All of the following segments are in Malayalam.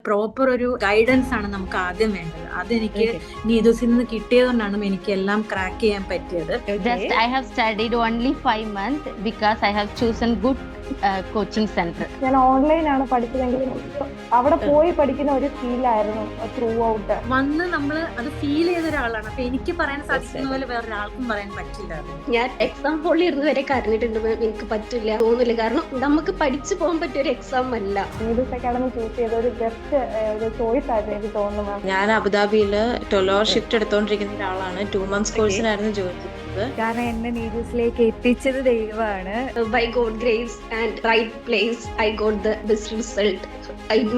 പ്രോപ്പർ ഒരു ഗൈഡൻസ് ആണ് നമുക്ക് ആദ്യം വേണ്ടത്. അതെനിക്ക് നീതുസിൽ നിന്ന് കിട്ടിയതുകൊണ്ടാണ് എനിക്ക് എല്ലാം ക്രാക്ക് ചെയ്യാൻ പറ്റിയത്. Just I have studied only 5 months because I have chosen good coaching center. ഞാൻ ഓൺലൈനാണ് പഠിച്ചതെങ്കിലും അവിടെ പോയി പഠിക്കുന്ന ഒരു ഫീലായിരുന്നു ത്രൂ ഔട്ട്. വന്ന് നമ്മള് അത് ഫീൽ ചെയ്ത ഒരാളാണ്. അപ്പൊ എനിക്ക് പറയാൻ സാധിക്കുന്ന പോലെ വേറൊരാൾക്കും പറയാൻ പറ്റില്ല. ഞാൻ എക്സാം ഹോളിൽ ഇരുന്ന് വരെ കരഞ്ഞിട്ടുണ്ട്. എനിക്ക് പറ്റില്ല തോന്നില്ല, കാരണം നമുക്ക് പഠിച്ചു പോകാൻ പറ്റിയ ഒരു എക്സാം അല്ല. നീതുസ് അക്കാഡമി ചൂസ് ചെയ്ത ഒരു ബെസ്റ്റ് ഒരു ചോയ്സ് ആയിട്ട് എനിക്ക് തോന്നുന്നു. ഞാൻ അബുദാബിയില് 12 hour ഷിഫ്റ്റ് എടുത്തോണ്ടിരിക്കുന്ന ഒരാളാണ്. 2 months കോഴ്സിനായിരുന്നു ജോയിൻ ചെയ്തത്. കാരണം എന്നെ നീതുസിലേക്ക് എത്തിച്ചത് ദൈവമാണ്. By God grace and right place, I got the best result.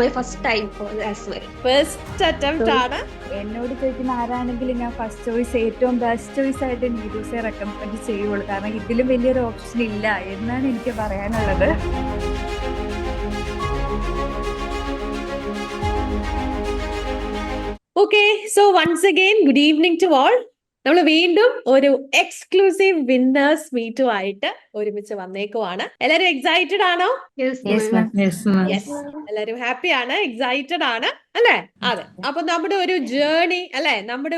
My first time as well. First attempt ആണ്. എന്നോട് ചോദിക്കുന്ന ആരാണെങ്കിലും ഞാൻ ഫസ്റ്റ് ചോയ്സ്, ഏറ്റവും ബെസ്റ്റ് ചോയ്സ് ആയിട്ട് നീതുസെ റെക്കമെൻഡ് ചെയ്യുള്ളൂ. കാരണം ഇതിലും വലിയൊരു ഓപ്ഷൻ ഇല്ല എന്നാണ് എനിക്ക് പറയാനുള്ളത്. Okay, so once again good evening to all. നമ്മൾ വീണ്ടും ഒരു എക്സ്ക്ലൂസീവ് വിന്നേഴ്സ് മീറ്റുമായിട്ട് ഒരുമിച്ച് വന്നേക്കുവാണ്. എല്ലാരും എക്സൈറ്റഡ് ആണോ? യെസ്, എല്ലാരും ഹാപ്പിയാണ്, എക്സൈറ്റഡ് ആണ് അല്ലെ? അതെ. അപ്പൊ നമ്മുടെ ഒരു ജേർണി അല്ലെ, നമ്മുടെ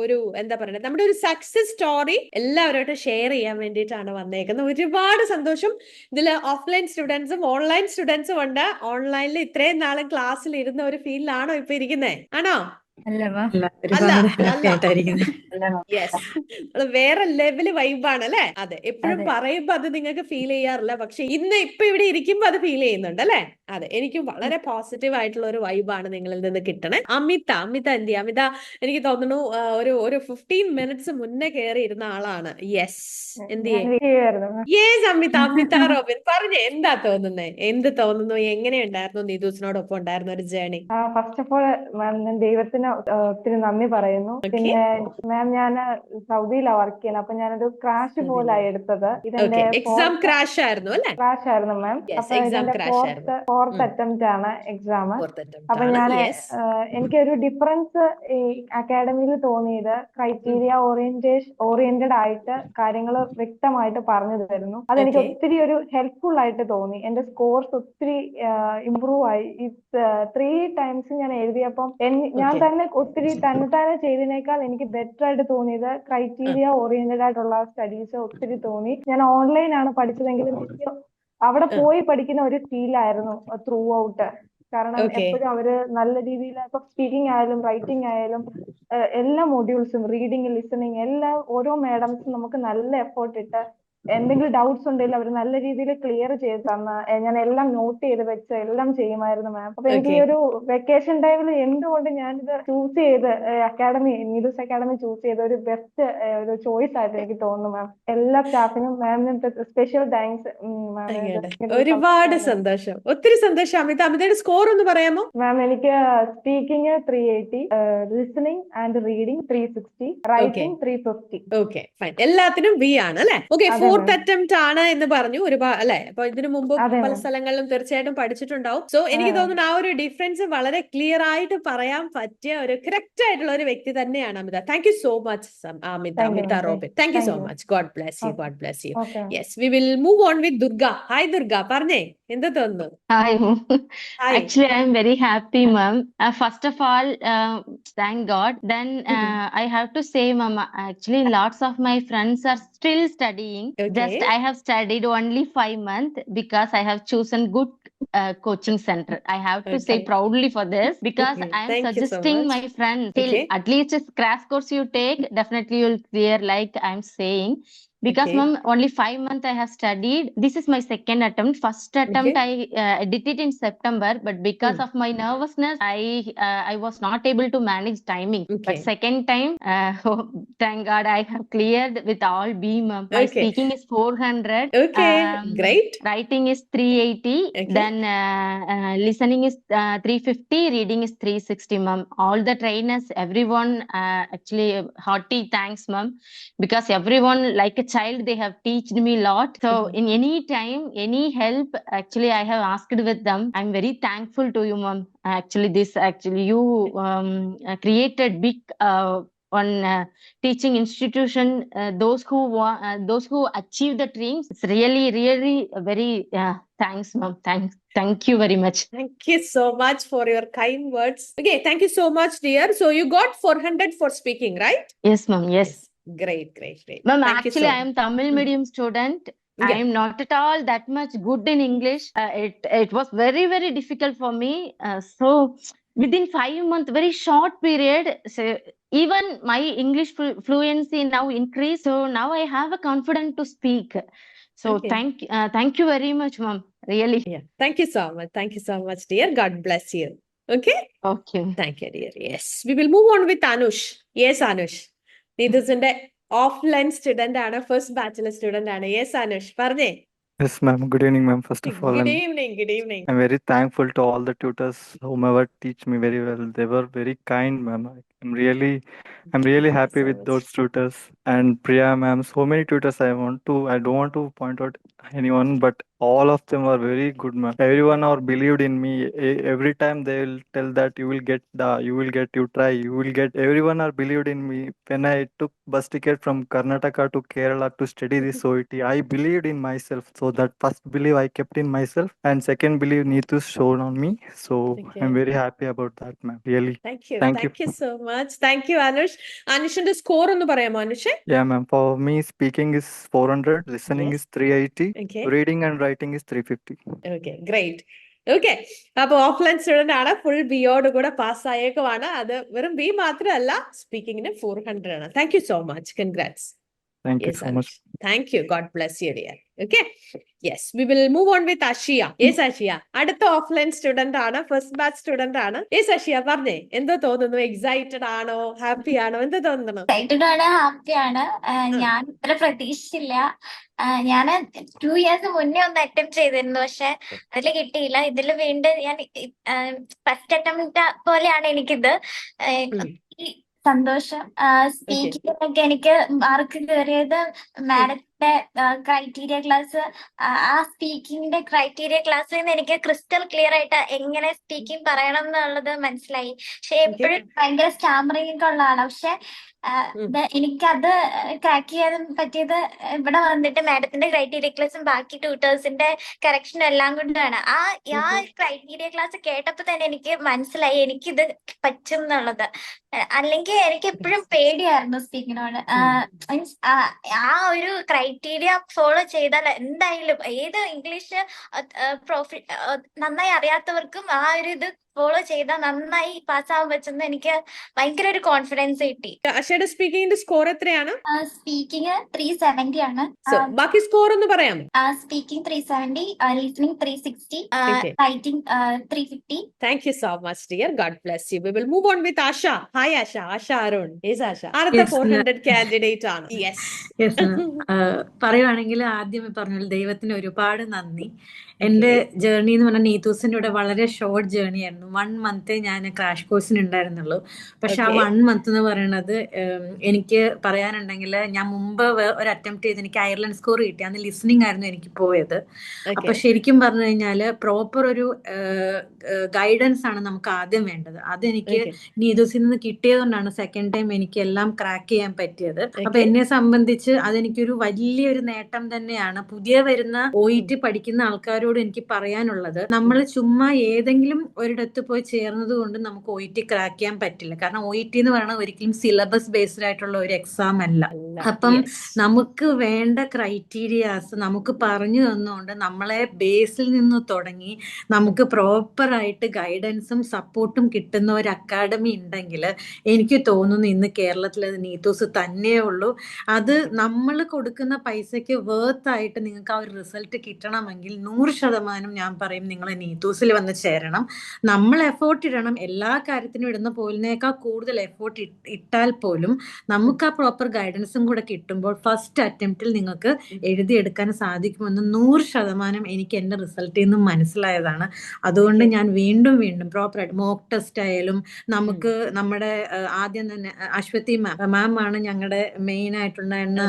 ഒരു എന്താ പറയുക, നമ്മുടെ ഒരു സക്സസ് സ്റ്റോറി എല്ലാവരുമായിട്ട് ഷെയർ ചെയ്യാൻ വേണ്ടിയിട്ടാണ് വന്നേക്കുന്നത്. ഒരുപാട് സന്തോഷം. ഇതിൽ ഓഫ്ലൈൻ സ്റ്റുഡൻസും ഓൺലൈൻ സ്റ്റുഡൻസും ഉണ്ട്. ഓൺലൈനിൽ ഇത്രയും നാളും ക്ലാസ്സിൽ ഇരുന്ന ഒരു ഫീൽഡിലാണോ ഇപ്പൊ ഇരിക്കുന്നേ? ആണോ? വേറെ ലെവല് വൈബാണ് അല്ലെ? അതെ, എപ്പോഴും പറയുമ്പോ അത് നിങ്ങൾക്ക് ഫീൽ ചെയ്യാറില്ല, പക്ഷെ ഇപ്പൊ ഇവിടെ ഇരിക്കുമ്പോ അത് ഫീൽ ചെയ്യുന്നുണ്ട് അല്ലെ? അതെ, എനിക്കും വളരെ പോസിറ്റീവ് ആയിട്ടുള്ള ഒരു വൈബാണ് നിങ്ങളിൽ നിന്ന് കിട്ടണേ. അമിത എന്ത് ചെയ്യാം? അമിത എനിക്ക് തോന്നുന്നു ഒരു 15 minutes മുന്നേ കയറി ഇരുന്ന ആളാണ്. യെസ്, എന്ത് യെസ് അമിത റോബിൻ പറഞ്ഞേ, എന്താ തോന്നുന്നേ? എന്ത് തോന്നുന്നു? എങ്ങനെയുണ്ടായിരുന്നു നീതുസിനോടൊപ്പം ഉണ്ടായിരുന്ന ഒരു ജേർണി? ഫസ്റ്റ് ഓഫ് ഓൾ ദൈവത്തിന് ഒത്തിരി നന്ദി പറയുന്നു. പിന്നെ മാം, ഞാൻ സൗദിയിലാണ് വർക്ക് ചെയ്യുന്നത്. അപ്പൊ ഞാനൊരു ക്രാഷ് പോലായി എടുത്തത്. ഇതെന്റെ എക്സാം ക്രാഷ് ആയിരുന്നു അല്ലേ? ക്രാഷ് ആയിരുന്നു മാം. അപ്പൊ ഇതിന്റെ ഫോർത്ത് അറ്റംപ്റ്റ് ആണ് എക്സാം. അപ്പൊ ഞാൻ എനിക്കൊരു ഡിഫറൻസ് ഈ അക്കാഡമിയിൽ തോന്നിയത് ക്രൈറ്റീരിയ ഓറിയന്റഡ് ആയിട്ട് കാര്യങ്ങൾ വ്യക്തമായിട്ട് പറഞ്ഞു തരുന്നു. അതെനിക്ക് ഒത്തിരി ഒരു ഹെൽപ്ഫുൾ ആയിട്ട് തോന്നി. എന്റെ സ്കോർസ് ഒത്തിരി ഇംപ്രൂവ് ആയി. 3 times ഞാൻ എഴുതിയപ്പം ഞാൻ തന്നെ ഒത്തിരി തന്നെ ചെയ്തതിനേക്കാൾ എനിക്ക് ബെറ്റർ ആയിട്ട് തോന്നിയത് ക്രൈറ്റീരിയ ഓറിയന്റഡ് ആയിട്ടുള്ള സ്റ്റഡീസ് ഒത്തിരി തോന്നി. ഞാൻ ഓൺലൈനാണ് പഠിച്ചതെങ്കിലും എനിക്ക് അവിടെ പോയി പഠിക്കുന്ന ഒരു ഫീലായിരുന്നു ത്രൂ ഔട്ട്. കാരണം എപ്പോഴും അവര് നല്ല രീതിയിൽ ഇപ്പൊ സ്പീക്കിംഗ് ആയാലും റൈറ്റിംഗ് ആയാലും എല്ലാ മൊഡ്യൂൾസും, റീഡിങ്, ലിസണിങ്, എല്ലാ ഓരോ മാഡംസും നമുക്ക് നല്ല എഫേർട്ട് ഇട്ട് എന്തെങ്കിലും ഡൗട്ട്സ് ഉണ്ടെങ്കിൽ അവർ നല്ല രീതിയിൽ ക്ലിയർ ചെയ്ത് തന്ന, ഞാൻ എല്ലാം നോട്ട് ചെയ്ത് വെച്ച് എല്ലാം ചെയ്യുമായിരുന്നു മാം. അപ്പൊ എനിക്ക് ഈ ഒരു വെക്കേഷൻ ടൈമിൽ എന്തുകൊണ്ട് ഞാനിത് ചൂസ് ചെയ്ത് നീതുസ് അക്കാഡമി ചൂസ് ചെയ്ത ഒരു ബെസ്റ്റ് ഒരു ചോയ്സ് ആയിട്ട് എനിക്ക് തോന്നുന്നു മാം. എല്ലാ സ്റ്റാഫിനും മാമിന് സ്പെഷ്യൽ താങ്ക്സ് മാം. ഒരുപാട് സന്തോഷം, ഒത്തിരി സന്തോഷം. അമിതയുടെ സ്കോർ ഒന്ന് പറയാമോ മാം? എനിക്ക് speaking 380, listening and reading 360, writing 350. Okay, fine. എല്ലാത്തിനും ബി ആണ് അല്ലെ? ഓക്കെ, ഫോർത്ത് അറ്റംപ്റ്റ് ആണ് എന്ന് പറഞ്ഞു. ഒരുപാട് അല്ലെ? അപ്പൊ ഇതിനു മുമ്പ് പല സ്ഥലങ്ങളിലും തീർച്ചയായിട്ടും പഠിച്ചിട്ടുണ്ടാവും. സോ എനിക്ക് തോന്നുന്നു ആ ഒരു ഡിഫറൻസ് വളരെ ക്ലിയർ ആയിട്ട് പറയാൻ പറ്റിയ ഒരു കറക്റ്റ് ആയിട്ടുള്ള ഒരു വ്യക്തി തന്നെയാണ് Amitha. Thank you so much Amitha Robin. Thank you so much. God bless you. God bless you. Yes, we will move on with Durga. Hi Durga, പറഞ്ഞേ, എന്താ തോന്നുന്നു? Hi. Actually, I'm very happy, ma'am. First of all, thank God. Then I have to say, ma'am, actually, lots of my friends are still studying. Just I have studied only 5 months because I have chosen good coaching center. I have to say proudly for this because I am suggesting my friends till at least a crash course you take, definitely you'll clear like I'm saying. Because ma'am, only 5 months I have studied. This is my second attempt. First attempt I did it in September, but because of my nervousness, I was not able to manage timing. But second time, thank God, I have cleared with all B, ma'am. My speaking is 400. Great. Writing is 380. Then listening is 350. Reading is 360, ma'am. All the trainers, everyone, actually hearty thanks, ma'am, because everyone like a child, they have taught me a lot. So in any time, any help, actually I have asked with them. I'm very thankful to you, ma'am. Actually you created big on teaching institution, those who achieve the dreams. It's really very thanks, ma'am. Thank you very much. Thank you so much for your kind words. Okay, thank you so much, dear. So you got 400 for speaking, right? Yes, ma'am. Yes. Great. Ma'am, Thank you actually, so I am Tamil medium student. I Yeah. am not at all that much good in English. It was very difficult for me. So within 5 months, very short period, so even my English fluency now increased. So now I have a confidence to speak. So Okay. thank you very much, ma'am. Really. Yeah. Thank you so much, dear. God bless you. Okay. Okay. Thank you, dear. Yes. We will move on with Anush. Yes, Anush. നീതുസിന്റെ ഓഫ്ലൈൻ സ്റ്റുഡന്റ് ആണ്, ഫസ്റ്റ് ബാച്ചിലർ സ്റ്റുഡന്റ് ആണ്. യെസ് അനുഷ് പറഞ്ഞേ. Yes, ma'am. Good evening, ma'am. First of all, Good evening. I'm very thankful to all the tutors, whomever teach me very well. They were very kind, ma'am. I'm really Thank you happy so with much. those tutors. And Priya, ma'am, so many tutors I don't want to point out anyone, but all of them are very good, ma'am. Everyone are believed in me. Every time they will tell that you try, you will get. Everyone are believed in me. When I took bus ticket from Karnataka to Kerala to study this OET, I believed in myself. So that first belief I kept in myself, and second belief Neetu showed on me. So Okay. I'm very happy about that, ma'am. Really. Thank you. Thank you. Thank you so much. Thank you, Anush. അനുഷിന്റെ സ്കോർ ഒന്ന് പറയാമോ Anush? Yeah, ma'am. For me, speaking is 400, listening Yes. is 380, Okay. reading and writing is 350. Okay, great. Okay, അപ്പൊ ഓഫ്ലൈൻ സ്റ്റുഡന്റ് ആണ്, ഫുൾ ബിയോട് കൂടെ പാസ് ആയേക്കുവാണ്. അത് വെറും ബി മാത്രമല്ല, സ്പീക്കിങ്ങിന് 400 ആണ്. Thank you so much, congrats. Thank you so much. Thank you, God bless you dear. Okay, yes, we will move on with Ashiya. Yes Ashiya, അടുത്ത ഓഫ്ലൈൻ സ്റ്റുഡന്റ് ആണ്, ഫസ്റ്റ് ബാച്ച് സ്റ്റുഡന്റ് ആണ്. യെസ് അഷിയ, പറഞ്ഞേ, എന്തോ തോന്നുന്നു? എക്സൈറ്റഡ് ആണോ, ഹാപ്പി ആണോ, എന്തോ തോന്നുന്നു? എക്സൈറ്റഡ് ആണ്, ഹാപ്പിയാണ്. ഞാൻ ഇത്ര പ്രതീക്ഷിച്ചില്ല. ഞാൻ 2 years മുന്നേ ഒന്ന് അറ്റംപ്റ്റ് ചെയ്തിരുന്നു, പക്ഷെ അതിൽ കിട്ടിയില്ല. ഇതിൽ വീണ്ടും ഞാൻ ഫസ്റ്റ് അറ്റംപ്റ്റ് പോലെയാണ് എനിക്കിത്. ഈ സന്തോഷം. സ്പീക്കിങ്ങിനൊക്കെ എനിക്ക് മാർക്ക് കയറിയത് മാഡത്തിന്റെ ക്രൈറ്റീരിയ ക്ലാസ്, ആ സ്പീക്കിങ്ങിന്റെ ക്രൈറ്റീരിയ ക്ലാസ്സിൽ നിന്ന് എനിക്ക് ക്രിസ്റ്റൽ ക്ലിയർ ആയിട്ട് എങ്ങനെ സ്പീക്കിംഗ് പറയണം എന്നുള്ളത് മനസ്സിലായി. പക്ഷെ എപ്പോഴും ഭയങ്കര സ്റ്റാമറിംഗ് ഒക്കെ ഉള്ള ആളാണ്. പക്ഷെ എനിക്കത് ക്രാക്ക് ചെയ്യാൻ പറ്റിയത് ഇവിടെ വന്നിട്ട് മാഡത്തിന്റെ ക്രൈറ്റീരിയ ക്ലാസ്സും ബാക്കി ട്യൂട്ടേഴ്സിന്റെ കറക്ഷനും എല്ലാം കൊണ്ടാണ്. ആ ക്രൈറ്റീരിയ ക്ലാസ് കേട്ടപ്പോ തന്നെ എനിക്ക് മനസ്സിലായി എനിക്കിത് പറ്റും എന്നുള്ളത്. അല്ലെങ്കിൽ എനിക്ക് എപ്പോഴും പേടിയായിരുന്നു സ്പീക്കിങ്ങിനോട്. മീൻസ് ആ ഒരു ക്രൈറ്റീരിയ ഫോളോ ചെയ്താൽ എന്തായാലും ഏത് ഇംഗ്ലീഷ് നന്നായി അറിയാത്തവർക്കും ആ ഒരു ഇത് ഫോളോ ചെയ്താൽ നന്നായി പാസ്സാവാൻ പറ്റുന്ന എനിക്ക് ഭയങ്കര ഒരു കോൺഫിഡൻസ് കിട്ടി. അഷയുടെ സ്പീക്കിങ്ങിന്റെ സ്കോർ എത്രയാണ്? സ്പീക്കിംഗ് 370 ആണ്. ബാക്കി സ്കോർ ഒന്ന് പറയാമോ? Speaking 370, listening 360, writing 350. Thank you so much dear, God bless you. We will move on with Asha. Hi Asha. Asha Arun. Yes Asha, അടുത്ത 400 കാൻഡിഡേറ്റ് ആണ്. യെസ്, പറയുവാണെങ്കിൽ ആദ്യമേ പറഞ്ഞ ദൈവത്തിന് ഒരുപാട് നന്ദി. എന്റെ ജേർണി എന്ന് പറഞ്ഞാൽ നീതൂസിന്റെ കൂടെ വളരെ ഷോർട്ട് ജേർണി ആയിരുന്നു. 1 month ഞാൻ ക്രാഷ് കോഴ്സിന് ഉണ്ടായിരുന്നുള്ളൂ. പക്ഷെ ആ 1 month എന്ന് പറയുന്നത് എനിക്ക് പറയാനുണ്ടെങ്കിൽ, ഞാൻ മുമ്പ് ഒരു അറ്റംപ്റ്റ് ചെയ്ത് എനിക്ക് അയർലൻഡ് സ്കോർ കിട്ടി. അന്ന് ലിസണിങ് ആയിരുന്നു എനിക്ക് പോയത്. അപ്പൊ ശരിക്കും പറഞ്ഞു കഴിഞ്ഞാല് പ്രോപ്പർ ഒരു ഗൈഡൻസ് ആണ് നമുക്ക് ആദ്യം വേണ്ടത്. അതെനിക്ക് നീതൂസിൽ നിന്ന് കിട്ടിയതുകൊണ്ടാണ് സെക്കൻഡ് ടൈം എനിക്ക് എല്ലാം ക്രാക്ക് ചെയ്യാൻ പറ്റിയത്. അപ്പൊ എന്നെ സംബന്ധിച്ച് അതെനിക്കൊരു വലിയൊരു നേട്ടം തന്നെയാണ്. പുതിയ വരുന്ന OET പഠിക്കുന്ന ആൾക്കാരോട് എനിക്ക് പറയാനുള്ളത്, നമ്മൾ ചുമ്മാ ഏതെങ്കിലും ഒരിടത്ത് പോയി ചേർന്നത് കൊണ്ട് നമുക്ക് OET ക്രാക്ക് ചെയ്യാൻ പറ്റില്ല. കാരണം OET എന്ന് പറയുന്നത് ഒരിക്കലും സിലബസ് ബേസ്ഡ് ആയിട്ടുള്ള ഒരു എക്സാം അല്ല. അപ്പം നമുക്ക് വേണ്ട ക്രൈറ്റീരിയാസ് നമുക്ക് പറഞ്ഞു തന്നുകൊണ്ട് നമ്മളെ ബേസിൽ നിന്ന് തുടങ്ങി നമുക്ക് പ്രോപ്പർ ആയിട്ട് ഗൈഡൻസും സപ്പോർട്ടും കിട്ടുന്ന ഒരു അക്കാഡമി ഉണ്ടെങ്കിൽ എനിക്ക് തോന്നുന്നു ഇന്ന് കേരളത്തിൽ അത് നീതൂസ് തന്നെയേ ഉള്ളൂ. അത് നമ്മൾ കൊടുക്കുന്ന പൈസയ്ക്ക് വേർത്ത് ആയിട്ട് നിങ്ങൾക്ക് ആ ഒരു റിസൾട്ട് കിട്ടണമെങ്കിൽ 100% ഞാൻ പറയും നിങ്ങൾ നീതൂസിൽ വന്ന് ചേരണം. നമ്മൾ എഫോർട്ട് ഇടണം. എല്ലാ കാര്യത്തിനും ഇടുന്ന പോലിനേക്കാൾ കൂടുതൽ എഫോർട്ട് ഇട്ടാൽ പോലും നമുക്ക് ആ പ്രോപ്പർ ഗൈഡൻസും കൂടെ കിട്ടുമ്പോൾ ഫസ്റ്റ് അറ്റംപ്റ്റിൽ നിങ്ങൾക്ക് എഴുതിയെടുക്കാൻ സാധിക്കുമെന്ന് 100% എനിക്ക് എൻ്റെ റിസൾട്ടിൽ നിന്നും മനസ്സിലായതാണ്. അതുകൊണ്ട് ഞാൻ വീണ്ടും പ്രോപ്പറായിട്ട് മോക്ക് ടെസ്റ്റ് ആയാലും നമുക്ക് നമ്മുടെ ആദ്യം തന്നെ അശ്വതി മാം ആണ് ഞങ്ങളുടെ മെയിൻ ആയിട്ടുണ്ടായിരുന്ന